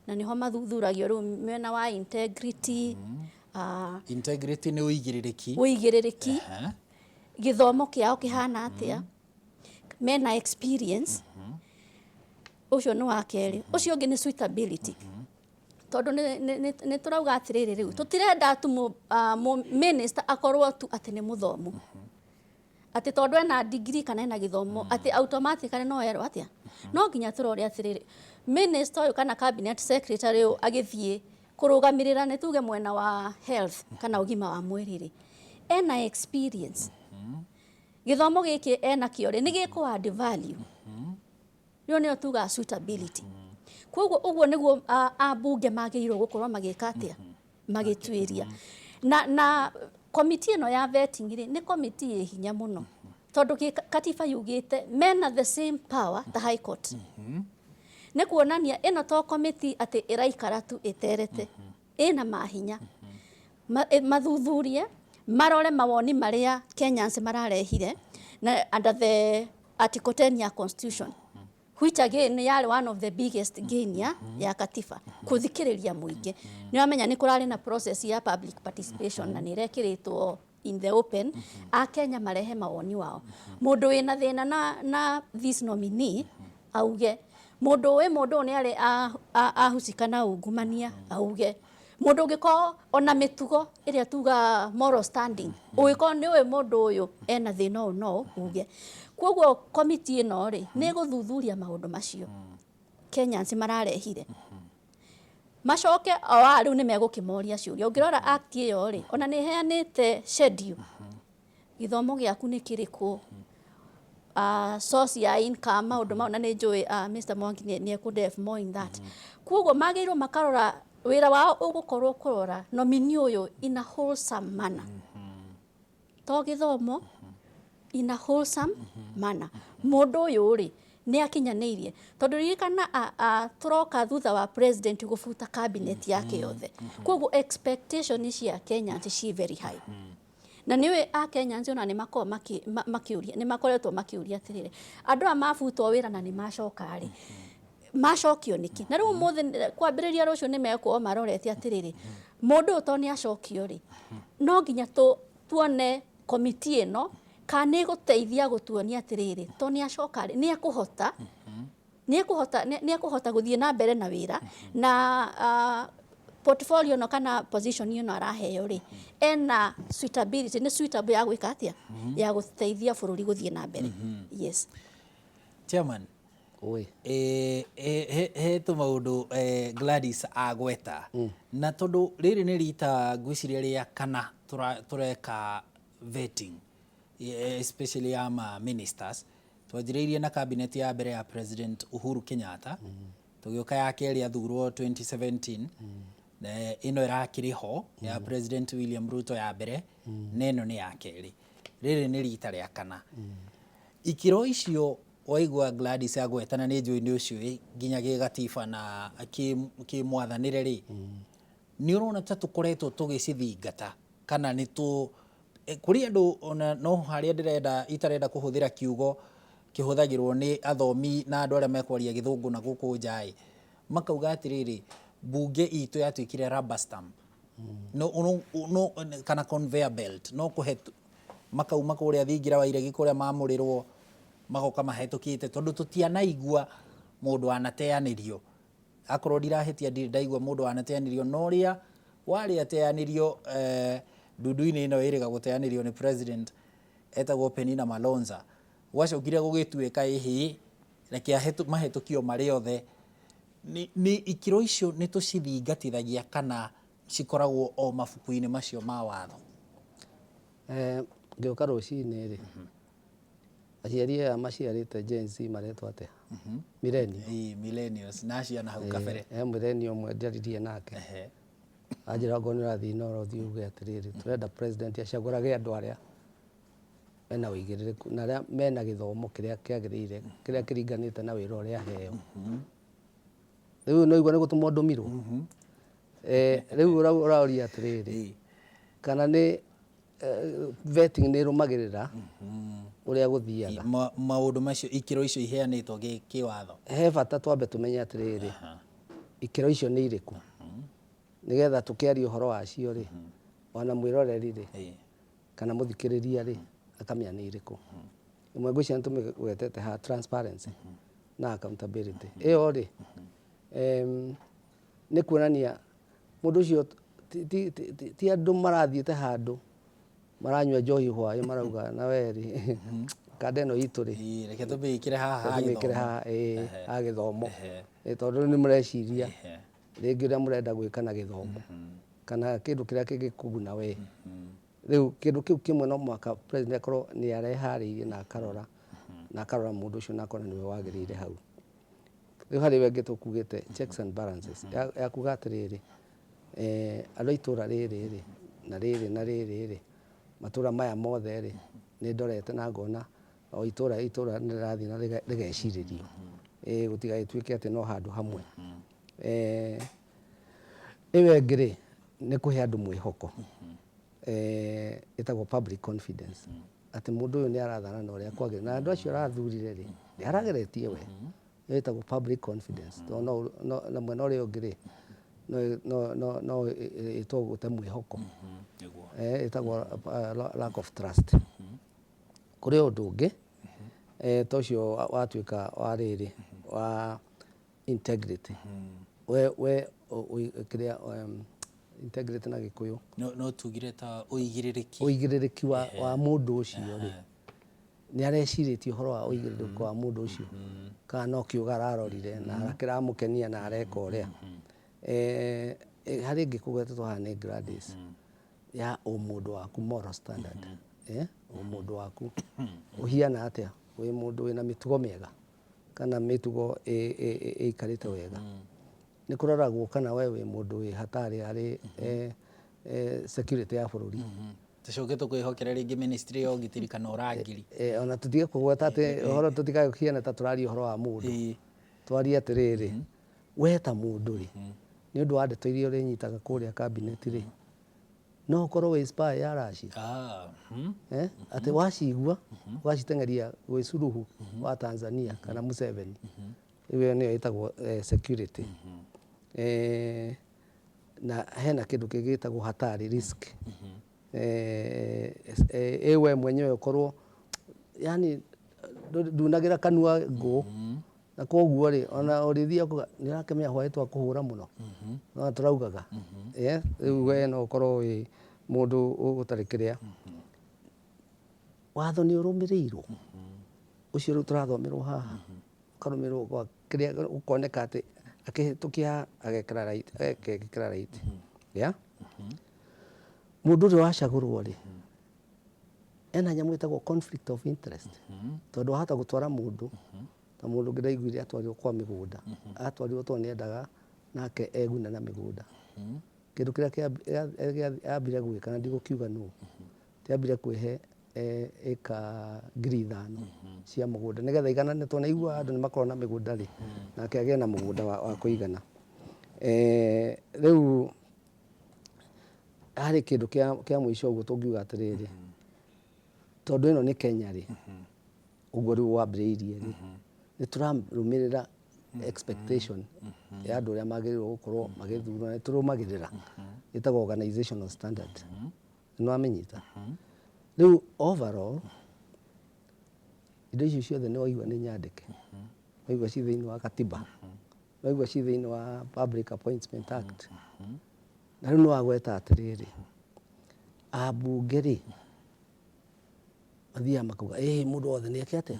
na niho mathuthuragio riu mena wa integrity integrity ni uigiririki githomo kiao kihana atia mena experience ucio ni wa keri ucio ungi ni suitability tondu ni turauga atiriri riu tutirenda tu minister akorwo tu ati ni muthomu ati tondu ena degree kana ena githomo ati automatically no erwo atia no nginya turore atiriri minister uyu kana cabinet secretary uyu agithie kurugamirira ne tuge mwena wa health kana ugima wa mwiriri ena experience githomo giki ena kiore ni giko add value yo ne tuga suitability koguo uguo niguo abunge magirwo gukorwo magika atia magitwiria na committee no ya vetting ri ni committee hinya muno tondu katiba yugite mena the same power the high court ne kuonania ino to committee ati iraikara tu iterete ina mahinya mathuthurie marore mawoni maria Kenyans mararehire na under the article 10 ya constitution which again yari one of the biggest gain ya katiba kuthikiriria muingi ni wamenya ni kurari na process ya public participation na nirekiritwo in the open a Kenya marehe mawoni wao mundu wina thina na this nominee auge mundu ni ari ahusikana ungumania auge mundu ngiko ona mitugo iria tuga moral standing uiko ni we mundu uyu ena thina no uge koguo committee ino ri ni guthuthuria maundu macio Kenyans mararehire macoke riu ni megukimoria ciuria ungirora act iyo ri ona ni heanite schedule githomo giaku ni kiriku source ya income maundu mau na ni njui Mr. Mwangi ni ekudef more in that koguo magirwo makarora wira wao ugukorwo kurora nominee uyu in a wholesome manner to githomo in a wholesome manner mundu uyu ri ni akinyaneirie tondu ririkana turoka thutha wa president gufuta cabinet yake yothe koguo expectation cia Kenyans ci very high na niwe Kenyans ona ni makiuria ni makoretwo makiuria atiriri andu amafutwo wira na ni macoka ri macokio niki na riu muthe kwambiriria rucio ni mekwo marorete atiriri mundu to ni acokio ri no nginya tuone committee ino kana guteithia gutuonia atiriri to ni acoka ri ni ekuhota guthie na mbere na wira na portfolio no kana position ino araheo ri ena suitability ni suitable ya gwika atia ya guteithia bururi guthie na mbere yes chairman he tu maundu Gladys agweta na tondu riri ni rita ngwiciria ria kana tureka vetting especially ama ministers twajireirie na cabinet ya mbere ya President Uhuru Kenyatta tugioka ya keri athurwo 2017 na ino irakiriho ya President William Ruto ya mbere neno ni ya keri riri ni rita ria kana ikiro icio waigua Gladys agwetana ni njui-ini ucio nginya gigatiba na kimwathanire ri ni urona ta tukoretwo tugicithingata kana ni tu kuri andu ona no haria ndirenda itarenda kuhuthira kiugo kihuthagirwo ni athomi na andu aria mekwaria githungu na guku njai makauga atiriri bunge itu yatuikire rubber stamp no kana conveyor belt no kuhetu makauma kuria thingira wa iregi kuria mamurirwo magoka mahetukite tondu tutianaigua mundu anateanirio akorwo ndirahetia ndaigua mundu anateanirio no ria wari ateanirio ndudu-ini ino iriga guteanirio ni president etagwo Penina Malonza wacokire gugituika ihi reke mahetukio mari othe ni ikiro icio ni tucithingatithagia kana cikoragwo o mabuku-ini macio ma watho ngioka rucini ri aciari aya maciarĩte Gen Z maretwo atia millennials na ciana hau kabere millennial ũmwe ndĩaririe nake anjĩra ngo nĩ ũrathiĩ na ũthiĩ uge atĩrĩrĩ tũrenda president acagũrage andũ arĩa mena ũigĩrĩrĩku na arĩa mena gĩthomo kĩrĩa kĩagĩrĩire kĩrĩa kĩringanĩte na wĩra ũrĩa aheo rĩu no igua nĩ gũtũma ndũmirwo rĩu ũraũria atĩrĩrĩ kana nĩ vetting nĩ ĩrũmagĩrĩra ũrĩa gũthiaga maũndũ macio ikĩro icio iheanĩtwo kĩwatho he bata twambe tũmenye atĩrĩrĩ ikĩro icio nĩ irĩkũ nĩgetha tũkĩaria ũhoro wacio rĩ ona mwĩroreri rĩ kana mũthikĩrĩria rĩ akamenya nĩ irĩkũ imwe ngwĩciria nĩtũmĩgwetete ha transparency na accountability ĩyo rĩ nĩ kuonania mũndũ ũcio ti andũ marathiĩte handũ maranyua njohi hwaĩ marauga na weri kanda ĩno itũ rĩ reke tũmĩkĩre haha ha gĩthomo tondũ nĩ mũreciria rĩngĩ ũrĩa mũrenda gwĩka na gĩthomo kana kĩndũ kĩrĩa kĩngĩkũguna we rĩu kĩndũ kĩu kĩmwe no mũhaka president akorwo nĩ areharĩirie na akarora mũndũ ũcio na akona nĩwe wagĩrĩire hau rĩu harĩ wengĩ tũkugĩte checks and balances ya kuga atĩrĩrĩ andũ a itũra rĩrĩ rĩ na rĩrĩ na rĩrĩ rĩ matũra maya mothe rĩ nĩ ndorete na ngona o itũra nĩ rĩrathiĩ na rĩgecirĩrio gũtigagĩtuĩke atĩ no handũ hamwe ĩyo ĩngĩ rĩ nĩ kũhe andũ mwĩhoko ĩtagwo public confidence atĩ mũndũ ũyũ nĩ arathana na ũrĩa kwagĩrĩire na andũ acio arathurire rĩ nĩ arageretie we ĩtagwo public confidence na mwena ũrĩa ũngĩ rĩ no ĩtwo gũte mwĩhoko ĩtagwo lack of trust kũrĩ ũndũ ũngĩ ta ũcio watuĩka wa rĩrĩ wa integrity we kĩrĩa integrity na Gĩkũyũ no tugire ta ũigĩrĩrĩki wa mũndũ ũcio rĩ nĩ arecirĩtie ũhoro wa ũigĩrĩrĩki wa mũndũ ũcio kana no kĩũga ararorire na kĩramũkenia na areka ũrĩa harĩ ĩngĩ kũgwetetwo haha nĩ Gladys ya mũndũ waku moral standard mũndũ waku ũhiana atĩa wĩ mũndũ wĩna mĩtugo mĩega kana mĩtugo ĩikarĩte wega nĩ kũroragwo kana we wĩ mũndũ wĩ hatarĩ harĩ security ya bũrũri tũcoke tũkwĩhokera rĩngĩ ministry ya ũgitĩri kana ũrangĩri ona tũtige kũgweta atĩ ũhoro tũtikae kũhiana ta tũraria ũhoro wa mũndũ twarie atĩrĩrĩ we ta mũndũ rĩ nĩ ũndũ wa ndeto iria ũrĩnyitaga kũrĩa cabinet rĩ no ũkorwo wĩ spy ya Russia atĩ wacigua wacitengeria gwĩ Suluhu wa Tanzania kana Museveni ĩyo nĩyo ĩtagwo security na hena kĩndũ kĩngĩ gĩtagwo hatari risk ewe mwenyewe ũkorwo yani ndunagĩra kanua ngũ na koguo rĩ ona ũrĩthia nĩ arakemea hwaĩ twakũhũra mũno no tũraugaga rĩu we no ũkorwo wĩ mũndũ ũtarĩ kĩrĩa watho nĩ ũrũmĩrĩirwo ũcio rĩu tũrathomerwo haha ũkarũmĩrwo kwa kĩrĩa ũkoneka atĩ akĩhĩtũkia agekĩra right mũndũ ũrĩa wacagũrwo rĩ ena nyamũ ĩtagwo conflict of interest tondũ wahota gũtwara mũndũ ta mũndũ ũngĩ ndaiguire atwarirwo kwa mĩgũnda atwarirwo tondũ nĩendaga nake egune na mĩgũnda kĩndũ kĩrĩa yambire gwĩka na ndigũkiuga nũ yambire kwĩhe ĩka 5,000 cia mũgũnda nĩgetha iganane tondũ naigua andũ nĩ makorwo na mĩgũnda rĩ nake agĩe na mũgũnda wa kũigana rĩu harĩ kĩndũ kĩa mũico ũguo tũngiuga atĩrĩrĩ tondũ ĩno nĩ Kenya rĩ ũguo rĩu wambĩrĩirie rĩ nĩ tũrarũmĩrĩra expectation ya andũ arĩa magĩrĩirwo gũkorwo magĩthurwo nĩ tũrũmagĩrĩra ĩtagwo organizational standard nĩ wamĩnyita rĩu overall indo icio ciothe nĩ waigua nĩ nyandĩke waigua ci thĩinĩ wa katiba waigua ci thĩinĩ wa Public Appointment Act na rĩu nĩ wagweta atĩrĩrĩ ambunge rĩ mathiaga makauga mũndũ wothe nĩ eke atĩa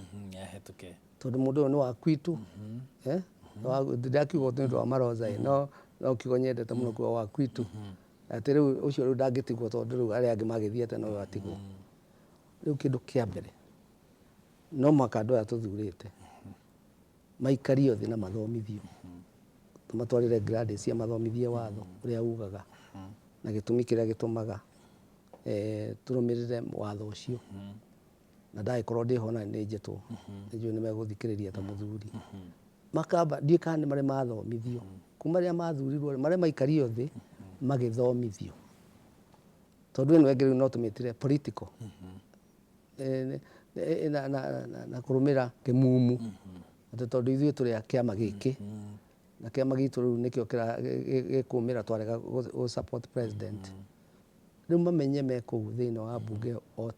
tondũ mũndũ ũyũ nĩ wakwitu ndakiuga nĩ ũndũ wa maroza no kiugo nyendete mũno kuga wakwitu atĩ rĩu ũcio rĩu ndangĩtigwo tondũ rĩu arĩa angĩ magĩthiĩte no atigwo rĩu kĩndũ kĩa mbere no makando ya tuthurite maikario thi na mathomithio tumatwarire grade cia mathomithie watho uria ugaga na gitumi kiria gitumaga turumirire watho ucio na dai korwo ndi hona ni njitwo nijue ni meguthikiriria ta muthuri makamba ndi kandi mare mathomithio kuma ria mathurirwo mare maikario thi magithomithio tondu ino engeri no tumitire political na kurumira kimumu tondu ithuĩ tũrĩ a kĩama gĩkĩ na kĩama gitũ rĩu nĩkĩo gĩkũmĩra twarega gũ support president rĩu mamenye me kũu thĩinĩ wa mbunge o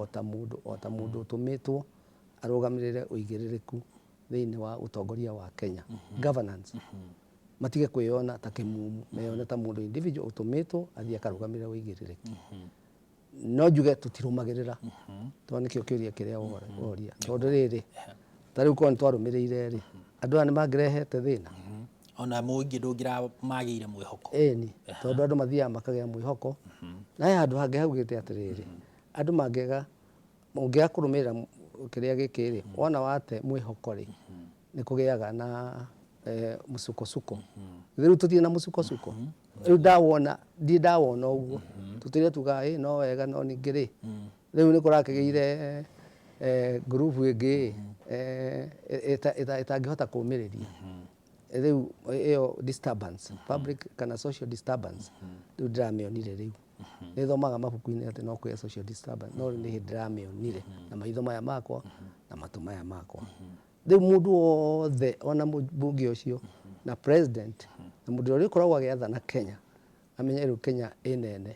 ta mũndũ ũtũmĩtwo arũgamĩrĩre ũigĩrĩrĩku thĩinĩ wa ũtongoria wa Kenya governance matige kwĩyona ta kĩmumu meyone ta mũndũ individual ũtũmĩtwo athiĩ akarũgamĩrĩre ũigĩrĩrĩki no njuge tutirumagirira tondũ nĩkĩo kĩũria kĩrĩa woria tondũ rĩrĩ ta rĩu korwo twarũmĩrĩire rĩ andũ aya nĩ mangĩrehete thĩna ona mũingĩ ndũngira magĩire mwĩhoko ĩni tondũ andũ mathiaga makagĩa mwĩhoko na he handũ hangĩ haugĩte atĩrĩrĩ andũ mũngĩaga kũrũmĩrĩra kĩrĩa gĩkĩ rĩ wona wate mwĩhoko rĩ nĩ kũgĩaga na mũsukosuko rĩu tũtirĩ na mũsukosuko rĩu ndawona ũguo tutire tuga no wega no ningĩ rĩ rĩu nĩ kũrakĩgĩire group ĩngĩ itangĩhota kũũmĩrĩria rĩu ĩyo disturbance public kana social disturbance rĩu ndiramĩonire rĩu nĩthomaga mabuku-inĩ atĩ no kwĩya social disturbance no nĩ ndiramĩonire na maitho maya makwa na matũ maya makwa rĩu mũndũ wothe ona mbunge ũcio na president na mũndũ ũrĩa ũkoragwo agĩathana Kenya amenye rĩu Kenya ĩnene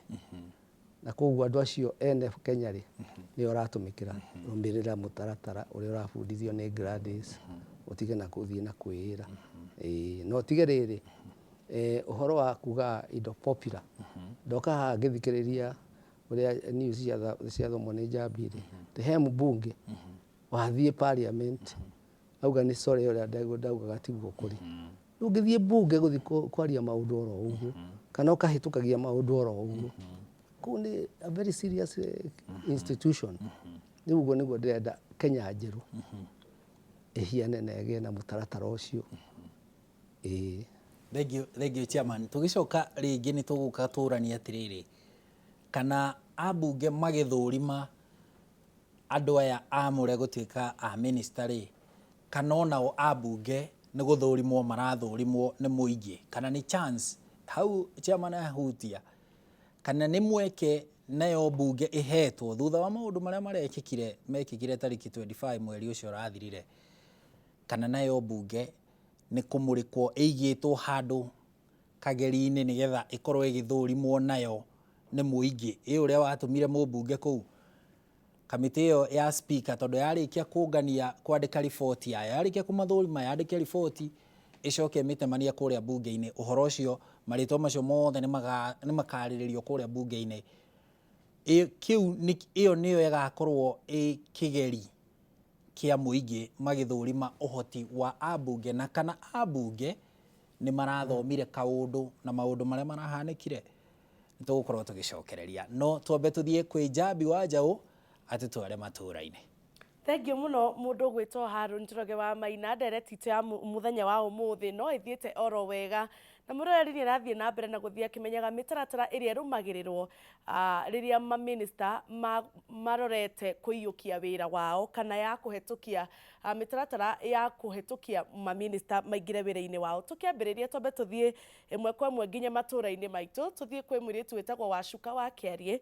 na koguo andũ acio ene Kenya rĩ nĩ ũratũmĩkĩra rũmĩrĩra mũtaratara ũrĩa ũrabundithio nĩ Gladys utige na gũthiĩ na kwĩĩra no tige rĩrĩ ũhoro wa kuga indo popular ndoka haha ngĩthikĩrĩria ũrĩa news ciathomwo nĩ Njambi rĩ he mbunge wathiĩ parliament auga nĩ sorry ũrĩa ndaugaga tiguo kũrĩ rĩu ngĩthiĩ mbunge gũthiĩ kwaria maũndũ oro ũguo kana ũkahĩtũkagia maũndũ oro ũguo kũu nĩ a very serious institution rĩu ũguo nĩguo ndĩrenda Kenya njerũ ĩhiane na ĩgĩe na mũtaratara ũcio Thank you chairman tugicoka rĩngĩ nĩ tũgũka tũrania atĩrĩrĩ kana ambunge magĩthũrima andũ aya amũre gũtuĩka a minister rĩ kana onao ambunge nĩ gũthũrimwo marathũrimwo nĩ mũingĩ kana nĩ chance hau chairman ahutia kana nĩ mweke nayo mbunge ihetwo thutha wa maũndũ marĩa mekĩkire tariki 25 mweri ũcio ũrathirire kana nayo mbunge nĩ kũmũrĩkwo ĩigĩtwo handũ kageri-inĩ nĩgetha ĩkorwo ĩgĩthũrimwo nayo nĩ mũingĩ ũrĩa watũmire mũmbunge kũu kamĩtĩ ĩyo ya speaker tondũ yarĩkia kũngania kwandĩka riboti yarĩkia kũmathũrima yandĩke riboti ĩcoke mĩtemania kũrĩa mbunge-inĩ ũhoro ũcio marĩtwa macio mothe nĩ makarĩrĩrio kũrĩa mbunge-inĩ ĩyo nĩyo ĩgakorwo kĩgeri kia mũingĩ magĩthũrima ũhoti wa ambunge na kana ambunge nĩ marathomire kaũndũ na maũndũ marĩa marahanĩkire nĩ tũgũkorwo tũgĩcokereria no twambe tũthiĩ kwĩ Njambi wa Njaũ atũtware matũra-inĩ. Thank you muno mundu gwitwo Harun Njoroge wa Maina ndereti ya muthenya wa umuthi no ithiete oro wega na murori ni arathie na mbere na guthia kimenyaga mitaratara iria rumagirirwo riria ma minister marorete kuiyukia wira wao kana ya kuhetukia mitaratara ya kuhetukia ma minister maingire wira-ini wao tukiambiriria twambe tuthie imwe kwa imwe nginya matura-ini maitu tuthie kwi mwiritu wetagwo Wacuka wa Kiarie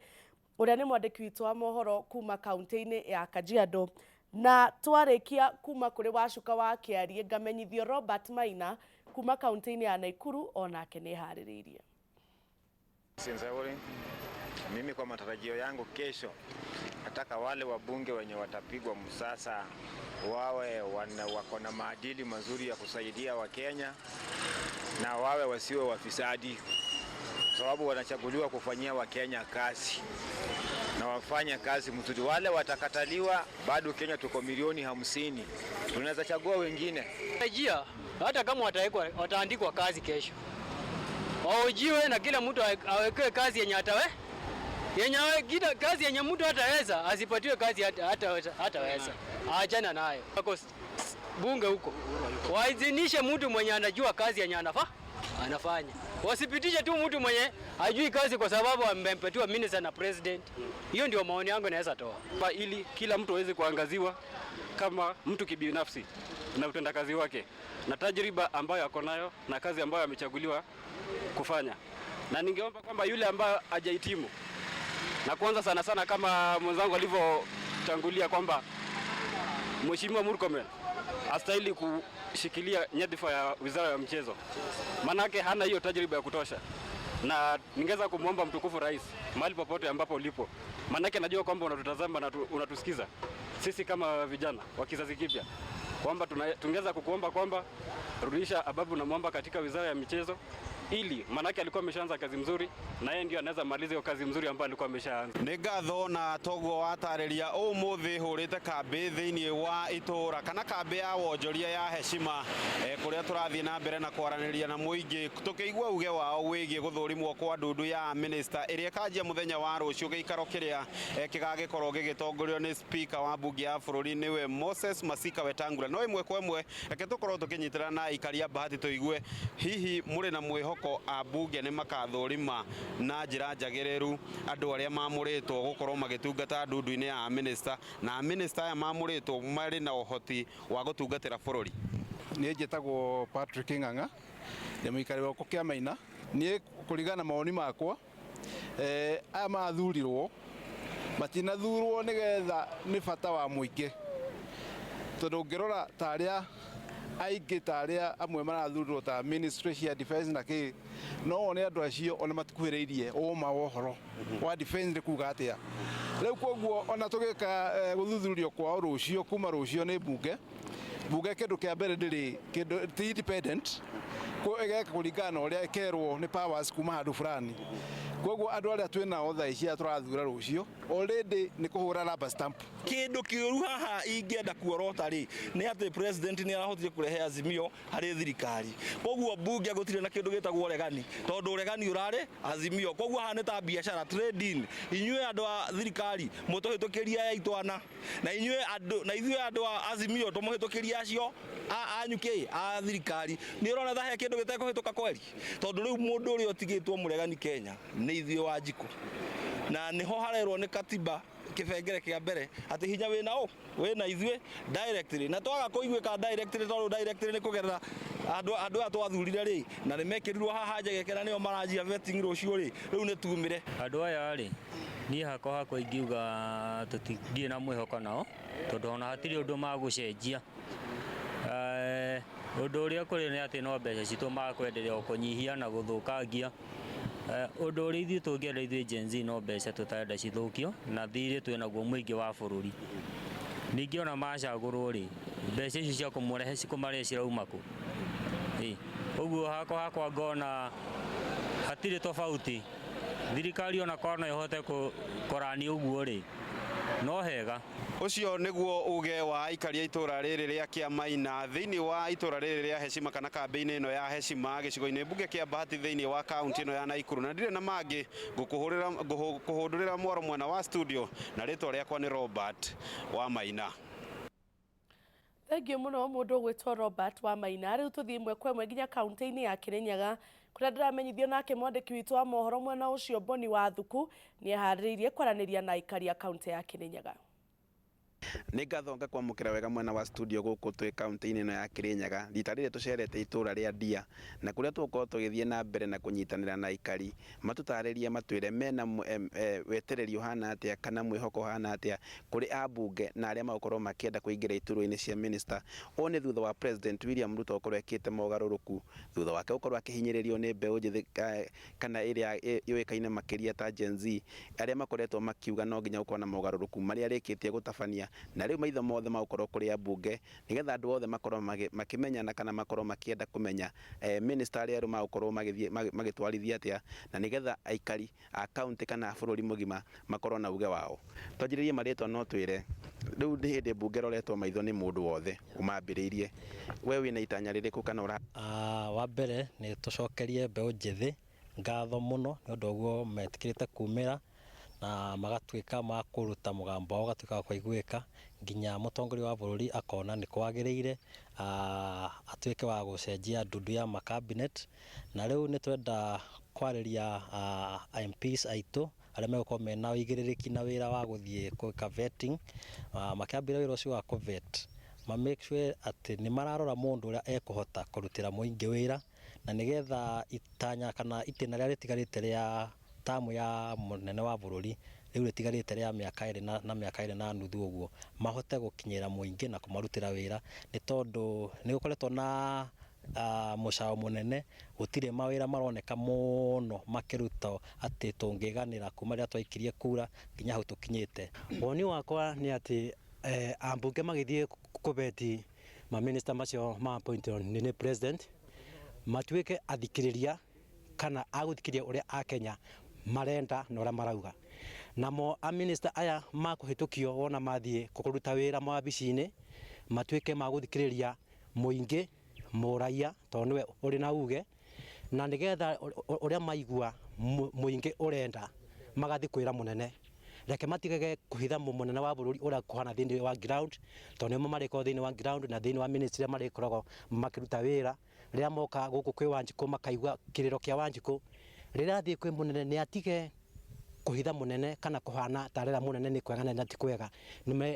uria ni mwandiki witu wa mohoro kuma kaunti-ini ya Kajiado na twarikia kuma kuri Wacuka wa Kiarie ngamenyithio Robert Maina kuma kaunti-ini ya Naikuru onake ni hariririe. Mimi kwa matarajio yangu kesho nataka wale wabunge wenye watapigwa msasa wawe wako na maadili mazuri ya kusaidia Wakenya na wawe wasiwe wafisadi, sababu wanachaguliwa kufanyia Wakenya kazi na wafanya kazi mzuri. Wale watakataliwa, bado Kenya tuko milioni 50, tunaweza chagua wengine. Hata kama wataandikwa kazi kesho, waojiwe na kila mtu awekewe kazi yenye Kazi yenye mtu hataweza asipatiwe kazi hataweza. Aachana nayo. Wako bunge huko. Waidhinishe mtu mwenye anajua kazi yenye anafanya. Wasipitishe tu mtu mwenye hajui kazi kwa sababu amempatiwa minister na president. Hiyo ndio maoni yangu naweza toa. Ili kila mtu aweze kuangaziwa kama mtu kibinafsi na utendakazi wake na tajriba ambayo ako nayo na kazi ambayo amechaguliwa kufanya. Na ningeomba kwamba yule ambaye hajahitimu na kwanza sana kama mwenzangu alivyotangulia kwamba Mheshimiwa Murkomen astahili kushikilia nyadhifa ya Wizara ya Michezo. Manake hana hiyo tajriba ya kutosha. Na ningeweza kumwomba mtukufu rais mahali popote ambapo ulipo. Manake najua kwamba unatutazama na unatusikiza. Sisi kama vijana wa kizazi kipya kwamba tungeweza kukuomba kwamba rudisha Ababu na Mwamba katika Wizara ya Michezo ili manake alikuwa ameshaanza kazi mzuri na yeye ndio anaweza maliza hiyo kazi mzuri ambayo alikuwa ameshaanza. Nĩ ngatho na togo watareria ũmũthĩ hũrĩte kambĩ thĩinĩ wa itũra kana kambĩ ya wonjoria ya heshima kũrĩa tũrathiĩ na mbere na kwaranĩria na mũingĩ tũkĩigua uge wao wĩgiĩ gũthũrimwo kwa ndundu ya minister ĩrĩa kanjia mũthenya wa rũciũ gĩikaro kĩrĩa kĩgagĩkorwo gĩgĩtongorio nĩ speaker wa bunge ya bũrũri nĩwe Moses Masika Wetangula. No ĩmwe kwa ĩmwe reke tũkorwo tũkĩnyitĩrĩra na ikaria Bahati tũigue hihi mũrĩ na mwĩhoko abunge nĩ makathũrima na njĩra njagĩrĩru andũ arĩa mamũrĩtwo gũkorwo magĩtungata ndundu-inĩ ya minister na minister aya mamũrĩtwo marĩ na ũhoti wa gũtungatĩra bũrũri. Niĩ njĩtagwo Patrick Ng'ang'a nĩ mũikari wa gũkũ Kĩamaina. Niĩ kũringana mawoni makwa aya mathurirwo matinathurwo nĩgetha nĩ bata wa mũingĩ, tondũ ũngĩrora ta arĩa aingĩ ta arĩa amwe marathurirwo ta Ministry cia Defence na kĩ no one andũ acio ona matikuhĩrĩirie ũma wa ũhoro wa defence kuga atĩa. Rĩu koguo ona tũgĩka gũthuthurio kwao rũciũ kuma rũciũ nĩ mbunge kĩndũ kĩa mbere ndĩrĩ kĩndũ ti independent ĩgeka kũringana na ũrĩa ĩkerwo nĩ powers kuma handũ fulani. Koguo andũ arĩa twĩnao thaa ici tũrathura rũciũ already nĩ kũhũra rubber stamp. Kĩndũ kĩũru haha ingĩenda kuorota rĩ nĩ atĩ president nĩ arahotire kũrehe azimio harĩ thirikari. Koguo bunge gũtirĩ na kĩndũ gĩtagwo ũregani, tondũ ũregani ũrarĩ azimio. Koguo haha nĩ ta biacara trading. Inyuĩ andũ a thirikari mũtũhĩtũkĩria ya itwana na ithuĩ andũ a azimio tũmũhĩtũkĩria acio anyuke a thirikari. Nĩ ũrona ta he kĩndũ gĩtekũhĩtũka kweri, tondũ rĩu mũndũ ũrĩa ũtigĩtwo mũregani Kenya nĩ ithuĩ Wanjikũ na nĩho harerwo nĩ katiba kĩbengere kĩa mbere atĩ hinya wĩna ithuĩ directly na twaga kũiguĩka directly tondũ directly nĩ kũgerera andũ aya twathurire rĩ na nĩ mekĩrirwo haha njegekera nĩo maranjia vetting rũciũ rĩ rĩu nĩ tumire andũ aya rĩ niĩ hakwa ingiuga tũtingĩ na mwĩhoko nao tondũ ona hatirĩ ũndũ magũcenjia. Ũndũ ũrĩa kũrĩ nĩ atĩ no mbeca citũ makwenderea kũnyihia na gũthũkangia. Ũndũ ũrĩa ithuĩ tũngĩenda ithuĩ Gen Z no mbeca tũtarenda cithũkio na thirĩ twĩnaguo mũingĩ wa bũrũri. Ningĩ ona macagũrwo rĩ mbeca icio cia kũmũrehe cikũmarehe cirauma kũ? Ũguo hakwa ngona hatirĩ tofauti. Thirikari ona korwo ĩhote kũrania ũguo rĩ no hega. Ũcio nĩguo uge wa aikaria itũra rĩrĩ rĩa Kĩamaina thĩinĩ wa itũra rĩrĩ rĩa Heshima kana kambĩ-inĩ ĩno ya Heshima gĩcigo-inĩ mbunge kĩa Bahati thĩinĩ wa kaunti ĩno ya Naikuru. Na ndirĩ na mangĩ ngũkũhũndũrĩra mwaro mwena wa studio na rĩtwa rĩakwa nĩ Robert Wamaina. Thengiũ mũno mũndũ gwĩtwo Robert Wamaina. Rĩu tũthiĩ ĩmwe kwa ĩmwe nginya kaunti-inĩ ya Kĩrĩnyaga kũrĩa ndĩramenyithio nake mwandĩki witũ wa mohoro mwena ũcio Boni Wathuku nĩ eharĩirie kwaranĩria na aikaria kaunti ya Kĩrĩnyaga. Nĩ ngathonga kwamũkĩra wega mwena wa studio gũkũ twĩ kaunti-inĩ ĩno ya Kĩrĩnyaga. Rita rĩrĩ tũcerete itũra rĩa Ndia na kũrĩa tũgũkorwo tũgĩthiĩ na mbere na kũnyitanĩra na aikari matũtarĩrie matwĩre mena wetereri ũhana atĩa kana mwĩhoko ũhana atĩa kũrĩ ambunge na arĩa magũkorwo makĩenda kũingĩra iturwa-inĩ cia minister. Ũũ nĩ thutha wa President William Ruto gũkorwo ekĩte mogarũrũku, thutha wake gũkorwo akĩhinyĩrĩrio nĩ mbeũ njĩthĩ kana ĩrĩa yũĩkaine makĩria ta Gen Z arĩa makoretwo makiuga no nginya gũkorwo na mogarũrũku marĩa arĩkĩtie gũtabania na rĩu maitho mothe magũkorwo kũrĩ ambunge nĩgetha andũ othe makorwo makĩmenyana kana makorwo makĩenda kũmenya minister arĩa erũ magũkorwo magĩtwarithia atĩa na nĩgetha aikari a kaunti kana bũrũri mũgima makorwo na uge wao. Twanjĩrĩrie marĩtwa no twĩre rĩu nĩ hĩndĩ mbunge roretwo maitho nĩ mũndũ wothe umambĩrĩirie, we wĩna itanya rĩrĩkũ kana wa mbere nĩ tũcokerie mbeũ njĩthĩ ngatho mũno nĩ ũndũ ũguo metĩkĩrĩte kumĩra na magatuĩka makũruta mũgambo wao ũgatuĩka wa kũiguĩka nginya mũtongoria wa bũrũri akona nĩ kwagĩrĩire atuĩke wa gũcenjia ndundu ya cabinet. Na rĩu nĩ twenda kwarĩria MPs aitũ arĩa megũkorwo mena ũigĩrĩrĩki na wĩra wa gũthiĩ gwĩka vetting, makĩambĩrĩria wĩra ũcio wa kũvet ma make sure atĩ nĩ mararora mũndũ ũrĩa ekũhota kũrutĩra mũingĩ wĩra, na nĩgetha itanya kana itĩna rĩrĩa rĩtigarĩte rĩa tamu ya mũnene wa bũrũri rĩu rĩtigarĩte rĩa mĩaka 2 na mĩaka 2 na nuthu ũguo mahote gũkinyĩra mũingĩ na kũmarutĩra wĩra, nĩ tondũ nĩ gũkoretwo na mũcao mũnene, gũtirĩ mawĩra maroneka mũno makĩruta atĩ tũngĩganĩra kuma rĩrĩa twaikirie kura nginya hau tũkinyĩte. Woni wakwa nĩ atĩ ambunge magĩthiĩ kũbeti maminista macio ma appointment nĩ president matuĩke athikĩrĩria kana agũthikĩrĩria ũrĩa Akenya marenda na ũrĩa marauga. Namo aminista aya makũhĩtũkio wona mathiĩ kũruta wĩra mawabici-inĩ matuĩke magũthikĩrĩria mũingĩ mũraia tondũ nĩwe ũrĩ na uge, na nĩgetha ũrĩa maigua mũingĩ ũrenda magathiĩ kwĩra mũnene. Reke matigage kũhitha mũnene wa bũrũri ũrĩa kũhana thĩinĩ wa ground, tondũ nĩmo marĩkorwo thĩinĩ wa ground na thĩinĩ wa ministry marĩkoragwo makĩruta wĩra. Rĩrĩa moka gũkũ kwĩ Wanjikũ makaigua kĩrĩro kĩa Wanjikũ, rĩrĩa athiĩ kwĩ mũnene nĩ atige kũhitha mũnene kana kũhana tarĩra mũnene nĩ kwega na ti kwega.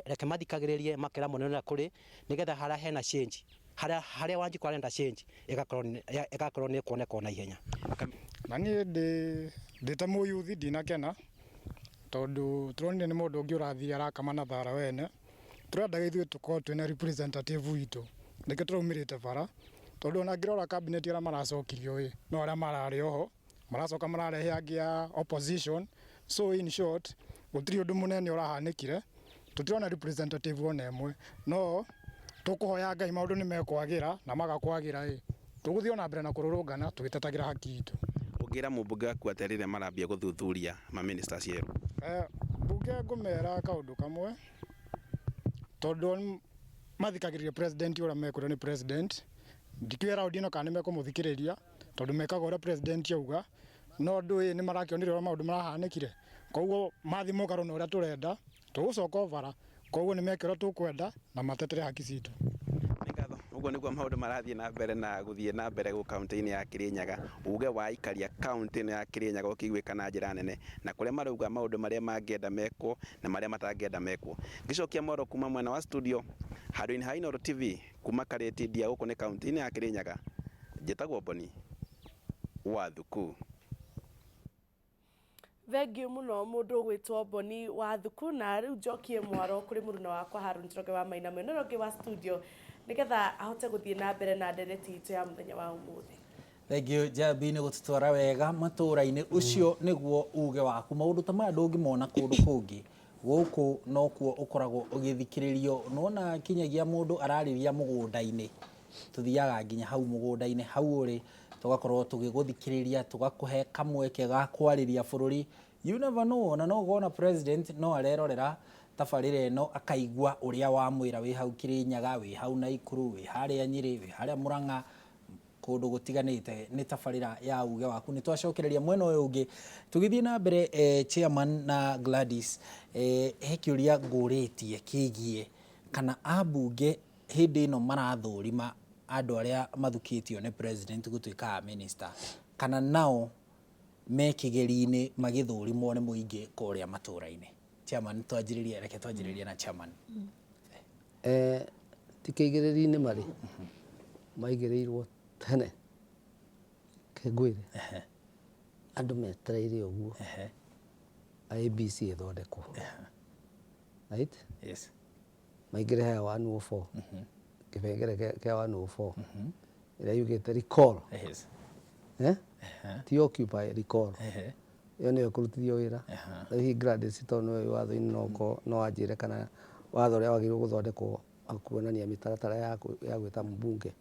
Reke mathikagĩrĩrie makĩra mũnene kũrĩ, nĩgetha harĩa hena change, harĩa Wanjikũ arenda change ĩgakorwo nĩ kuoneka na ihenya. Na niĩ ndĩta mũyuthi ndinakena tondũ tũronire nĩ mũndũ ũngĩ ũrathiĩ arakama na thara wene. Tũrendaga ithuĩ tũkorwo twĩna representative witũ, nĩkĩo tũraumĩrĩte bara, tondũ ona ngĩrora cabinet arĩa maracokirio no arĩa mararĩ oho maracoka mararehe angĩ a opposition. So in short gũtirĩ ũndũ mũnene ũrahanĩkire, tũtirona representative ona ĩmwe, no tũkũhoya Ngai maũndũ nĩ mekwagĩra na magakwagĩra tũgũthiĩ ona mbere na kũrũrũngana tũgĩtetagĩra haki itũ. Ũngĩra mũmbunge waku atĩ rĩrĩa marambia gũthuthuria maministers yerũ? Mbunge ngũmera kaũndũ kamwe, tondũ mathikagĩrĩria president ũrĩa mekwĩrwo nĩ president. Ndikiuga round ĩno kana nĩ mekũmũthikĩrĩria tondũ mekaga ũrĩa president auga, no ndũ nĩ marakĩonire ũrĩa maũndũ marahanĩkire, koguo mathiĩ mũgarũ na ũrĩa tũrenda tũgũcoka bara, koguo nĩ mekĩrwo tũkwenda na matetere haki citũ. Ũguo nĩguo maũndũ marathiĩ na mbere na gũthiĩ na mbere gũ kaunti-inĩ ya Kirinyaga. Uge wa ikaria kaunti-inĩ ya Kirinyaga ũkĩiguĩka na njĩra nene, na kũrĩa marauga maũndũ marĩa mangĩenda mekwo na marĩa matangĩenda mekwo. Ngĩcokia Moro kuma mwena wa studio handũ-inĩ ha Inooro TV kuma Karĩti Ndia gũkũ nĩ kaunti-inĩ ya Kirinyaga, njĩtagwo Boni Wathuku. Thengiũ mũno mũndũ ũgwĩtwo Boni Wathuku, na rĩu njokie mwaro kũrĩ mũruna wakwa Harun Njoroge wa Maina mwena ũngĩ wa studio nĩgetha ahote gũthiĩ na mbere na ndereti itũ ya mũthenya wa ũmũthĩ. Thengiũ Njambi nĩ gũtũtwara wega matũra-inĩ, ũcio nĩguo uge waku. Maũndũ ta maya ndũngĩmona kũndũ kũngĩ, gũkũ no kuo ũkoragwo ũgĩthikĩrĩrio. Nona kinyagia mũndũ ararĩria mũgũnda-inĩ, tũthiaga nginya hau mũgũnda-inĩ hau ũrĩ, tũgakorwo tũgĩgũthikĩrĩria, tũgakũhe kamweke ga kwarĩria bũrũri. You never know, na no gona president no arerorera tabarĩra ĩno akaigua ũrĩa wamwĩra wĩ hau Kirinyaga, wĩ hau Naikuru, wĩ harĩa Nyĩrĩ, wĩ harĩa Murang'a, kũndũ gũtiganĩte. Nĩ tabarĩra ya uge waku. Nĩ twacokereria mwena ũyũ ũngĩ tũgĩthiĩ na mbere. Chairman na Gladys, he kĩũria ngũrĩtie kĩgiĩ kana ambunge hĩndĩ ĩno marathũrima andũ arĩa mathukĩtio nĩ president gũtuĩka minister, kana nao me kĩgeri-inĩ magĩthũrimwo nĩ mũingĩ kũrĩa matũra-inĩ. Chairman, twanjĩrĩrie, reke twanjĩrĩrie na chairman. Ti kĩgeri-inĩ marĩ maigĩrĩirwo tene kĩngwĩre andũ metereire ũguo IEBC ĩthondekwo, right? Yes. Maingĩre haya 104 kĩbengere kĩa 104 ĩrĩa yugĩte recall. Yes. Ti occupy, recall. Iyo nĩyo kũrutithio wĩra. Hihi Gladys tondũ nĩwe watho-inĩ no anjĩre kana watho ũrĩa wagĩrĩirwo gũthondekwo akuonania mĩtaratara ya gwĩta mbunge.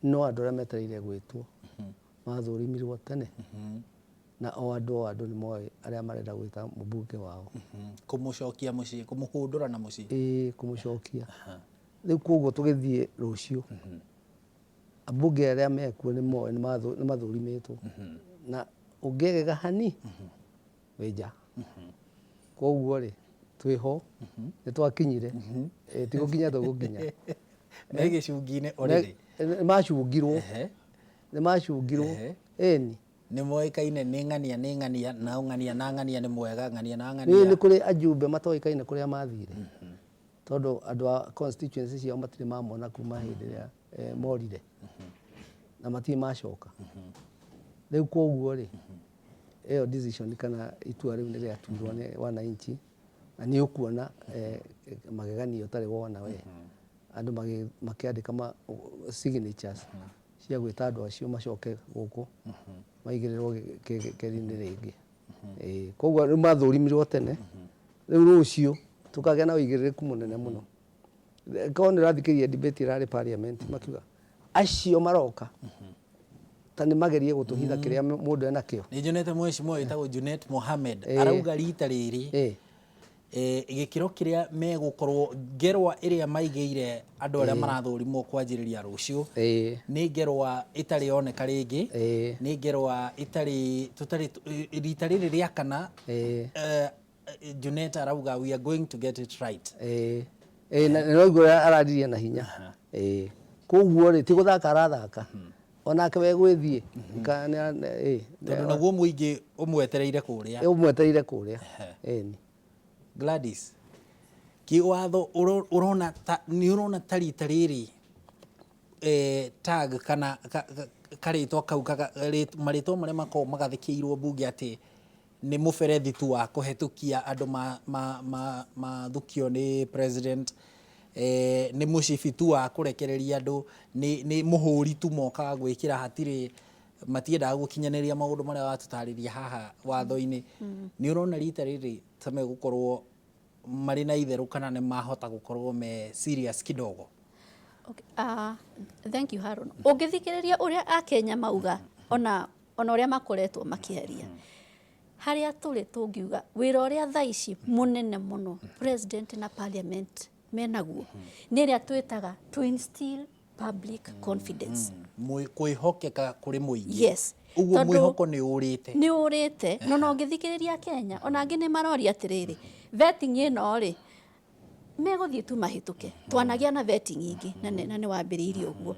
No andũ arĩa metereire gwĩtwo mathũrimirwo tene, na o andũ nĩ moĩ arĩa marenda gwĩta mbunge wao. Kũmũcokia mũciĩ, kũmũhũndũra na Ĩĩ, mũciĩ. kũmũcokia. Rĩu koguo tũgĩthiĩ rũciũ, ambunge arĩa mekuo nĩ moĩ nĩ mathũrimĩtwo, na ũngĩgega hani wĩ nja. koguo ri twiho ni twakinyire ti gukinya tugukinya me gicungi-ini already macungirwo ni macungirwo eni nĩ moĩkaine nĩ ng'ania na ng'ania na ng'ania nĩ mwega ng'ania na ng'ania nĩ kũrĩ ajumbe matoĩkaine kũrĩa mathire tondũ andũ a constituency ciao matirĩ mamona kuma hĩndĩ ĩrĩa morire na matirĩ macoka rĩu koguo rĩ ĩyo decision kana itua rĩu nĩ rĩatuirwo nĩ wananchi na nĩ ũkuona magegania ũtarĩ wona we andũ makĩandĩka signatures cia gwĩta andũ acio macoke gũkũ maigĩrĩrwo keri-inĩ rĩngĩ koguo rĩu mathũrimirwo tene rĩu rũciũ tukagĩa na ũigĩrĩrĩku mũnene mũno korwo nĩ ũrathikĩrĩria debate ĩrarĩ parliament makiuga acio maroka ta nĩ magerie gũtũhitha kĩrĩa mũndũ ena kĩo. Nĩ nyonete mheshimiwa wĩtagwo Junet Mohamed arauga rita rĩrĩ gĩkĩro kĩrĩa megũkorwo ngerwa ĩrĩa maigĩire andũ arĩa marathũrimwo kwanjĩrĩria rũciũ nĩ ngerwa ĩtarĩ yoneka rĩngĩ nĩ ngerwa ĩtarĩ rita rĩrĩ rĩa kana Junet arauga we are going to get it right na noiguo araririe na hinya koguo rĩ ti gũthaka arathaka onake we gwĩthiĩ tondũ naguo mũingĩ ũmwetereire kũrĩa eni Gladys kiwatho urona ni urona tari tariri tag kana karitwa kau marĩtwa marĩa mako magathikĩirwo bunge ati ni mũberethi tu wa kũhetũkia andũ mathukio ni president ni mũcibi tu wa kũrekereria andũ ni mũhũri tu moka gwĩkĩra hatirĩ matiendaga gũkinyanĩria maũndũ marĩa watũtarĩria haha watho-inĩ nĩ ũrona rita rĩrĩ ta megũkorwo marĩ na itherũ kana nĩ mahota gũkorwo me serious kidogo. Thank you Harun. Ũngĩthikĩrĩria ũrĩa Akenya mauga ona ũrĩa makoretwo makĩaria harĩa tũrĩ tũngiuga wĩra ũrĩa thaa ici mũnene mũno president na parliament menaguo nĩ ĩrĩa twĩtaga to instill public confidence. Kwĩhokeka kũrĩ mũingĩ. Yes. Uguo mwĩhoko nĩ ũrĩte. No ũngĩthikĩrĩria Kenya ona angĩ nĩ maroria atĩrĩrĩ vetting ĩno rĩ megũthiĩ tu mahĩtũke twanagia na vetting ingĩ na nĩ wambĩrĩirie ũguo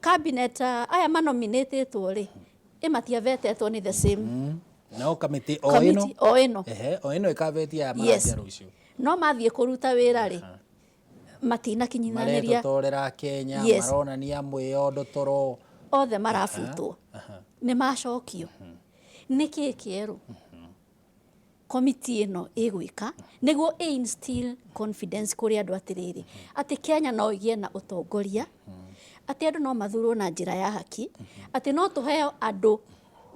cabinet aya manominatĩtwo rĩ matiavetetwo nĩ the same no committee o ĩno ĩkavetia aya maratia rũciũ no mathiĩ kũruta wĩra rĩ matinakinyanĩria maretũtorera Kenya maronania mwĩyondo toro othe marabutwo nĩ macokio nĩkĩ kĩerũ committee ĩno ĩgwĩka nĩguo instill confidence kũrĩ andũ atĩrĩrĩ atĩ Kenya no ĩgĩe na ũtongoria atĩ andũ no mathurwo na njĩra ya haki atĩ no tũheo andũ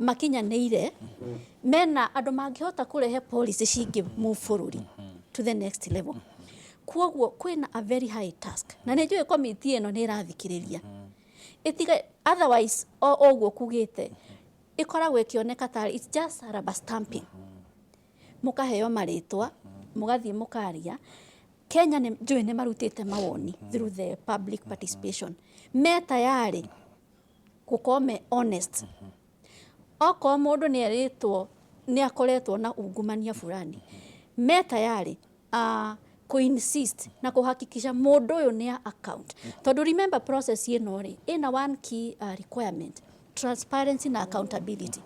makinyanĩire mena andũ mangĩhota kũrehe policy cingĩ move bũrũri to the next level. Kuoguo kwĩna a very high task na nĩ njũĩ committee ĩno nĩ ĩrathikĩrĩria otherwise ũguo kugĩte ĩkoragwo ĩkĩoneka ta it's just a rubber stamping mũkaheo marĩtwa mũgathiĩ mũkaria. Kenya njũĩ nĩ marutĩte mawoni through the public participation me tayari gũkorwo me honest okorwo mũndũ nĩ erĩtwo nĩ akoretwo na ungumania fulani me tayari insist na kuhakikisha mũndũ ũyũ nĩ account tondũ remember process ĩno rĩ ĩna one key requirement transparency na accountability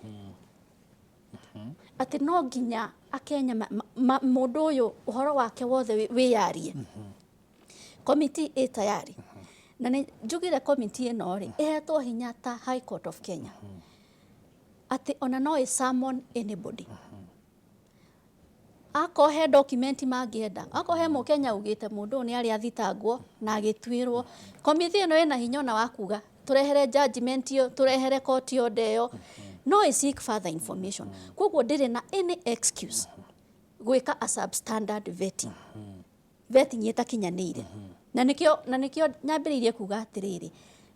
atĩ no nginya Akenya mũndũ ũyũ ũhoro wake wothe wĩyarie committee ĩ tayari na nĩ njugire committee ĩno rĩ ĩhetwo hinya ta High Court of Kenya atĩ ona no summon anybody akohe document mangĩenda akohe mũkenya ugĩte mũndũ nĩ arĩ athitangwo na agĩtuĩrwo committee ĩno ĩna hinya ona wa kuga turehere judgment yo turehere court yo ndeo no seek further information koguo ndĩrĩ na any excuse gwĩka a substandard vetting ĩtakinyanĩire na nĩkĩo nyambĩrĩirie kuga atĩrĩrĩ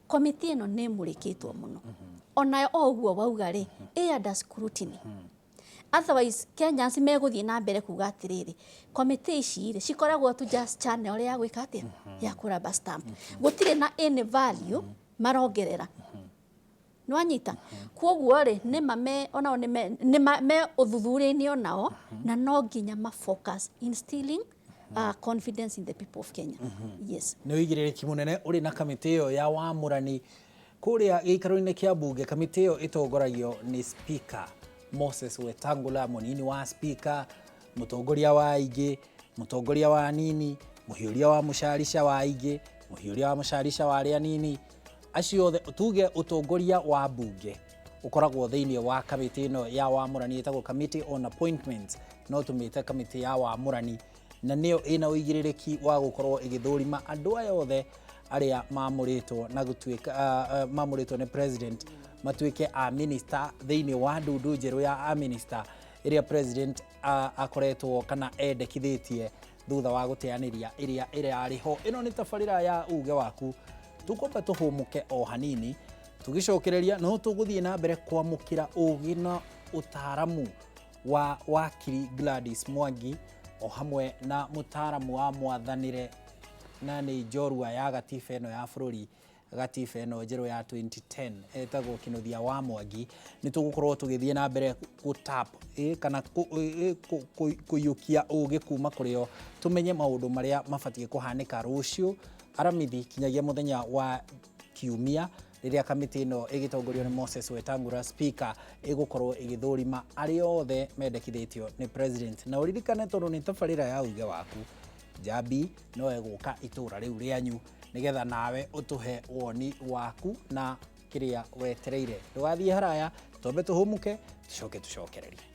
committee ĩno nĩ mũrĩkĩtwo mũno onayo ũguo wauga rĩ under scrutiny. Otherwise Kenyans megũthiĩ na mbere kuga atĩrĩrĩ committee ici cikoragwo tu just channel ya gwĩka atĩa ya kũraba stamp gũtirĩ na any value marongerera nwanyita kwoguo ri nima me onao nima me uthuthuri-ini onao na no nginya ma focus instilling confidence in the people of Kenya. Yes. Nĩ ũigĩrĩrĩki mũnene ũrĩ na kamĩtĩ ĩyo ya wamũrani kũrĩa gĩikaro-inĩ kĩa mbunge. Kamĩtĩ ĩyo ĩtongoragio nĩ Speaker Moses Wetangula, mũnini wa Speaker, mũtongoria wa aingĩ, mũtongoria wa anini, mũhiũria wa mũcarica wa aingĩ, mũhiũria wa mũcarica wa arĩa anini. Acio othe tuge ũtongoria wa mbunge ũkoragwo thĩinĩ wa kamĩtĩ ĩno ya wamũrani ĩtagwo Committee on Appointments, no tũmĩte kamĩtĩ ya wamũrani, na nĩyo ĩna ũigĩrĩrĩki wa gũkorwo ĩgĩthũrima andũ aya othe arĩa mamũrĩtwo na gũtuĩka mamũrĩtwo nĩ president matuĩke a minister thĩinĩ wa ndundu njerũ ya a minister ĩrĩa president akoretwo kana endekithĩtie thutha wa gũteanĩria ĩrĩa ĩrarĩ ho. Ĩno nĩ tabarĩra ya uge waku, tũkwamba tũhũmũke o hanini, tũgĩcokereria no tũgũthiĩ na mbere kwamũkĩra ũgĩ na ũtaaramu wa wakiri Gladys Mwangi o hamwe na mũtaaramu wa mwathanĩre na nĩ njorua ya gatiba ĩno ya bũrũri, gatiba ĩno njerũ ya 2010 etagwo Kĩnuthia wa Mwangi. Nĩ tũgũkorwo tũgĩthiĩ na mbere gũtap kana kũiyũkia ũgĩ kuma kũrĩ o, tũmenye maũndũ marĩa mabatiĩ kũhanĩka rũciũ aramithi kinyagia mũthenya wa Kiumia rĩrĩa kamĩtĩ ĩno ĩgĩtongorio nĩ Moses Wetangula Speaker ĩgũkorwo ĩgĩthũrima arĩa othe mendekithĩtio nĩ president. Na ũririkane tondũ nĩ tabarĩra ya uge waku, Njambi no egũka itũra rĩu rĩanyu nĩgetha nawe ũtũhe woni waku na kĩrĩa wetereire. Ndũgathiĩ haraya, twambe tũhũmũke tũcoke tũcokererie.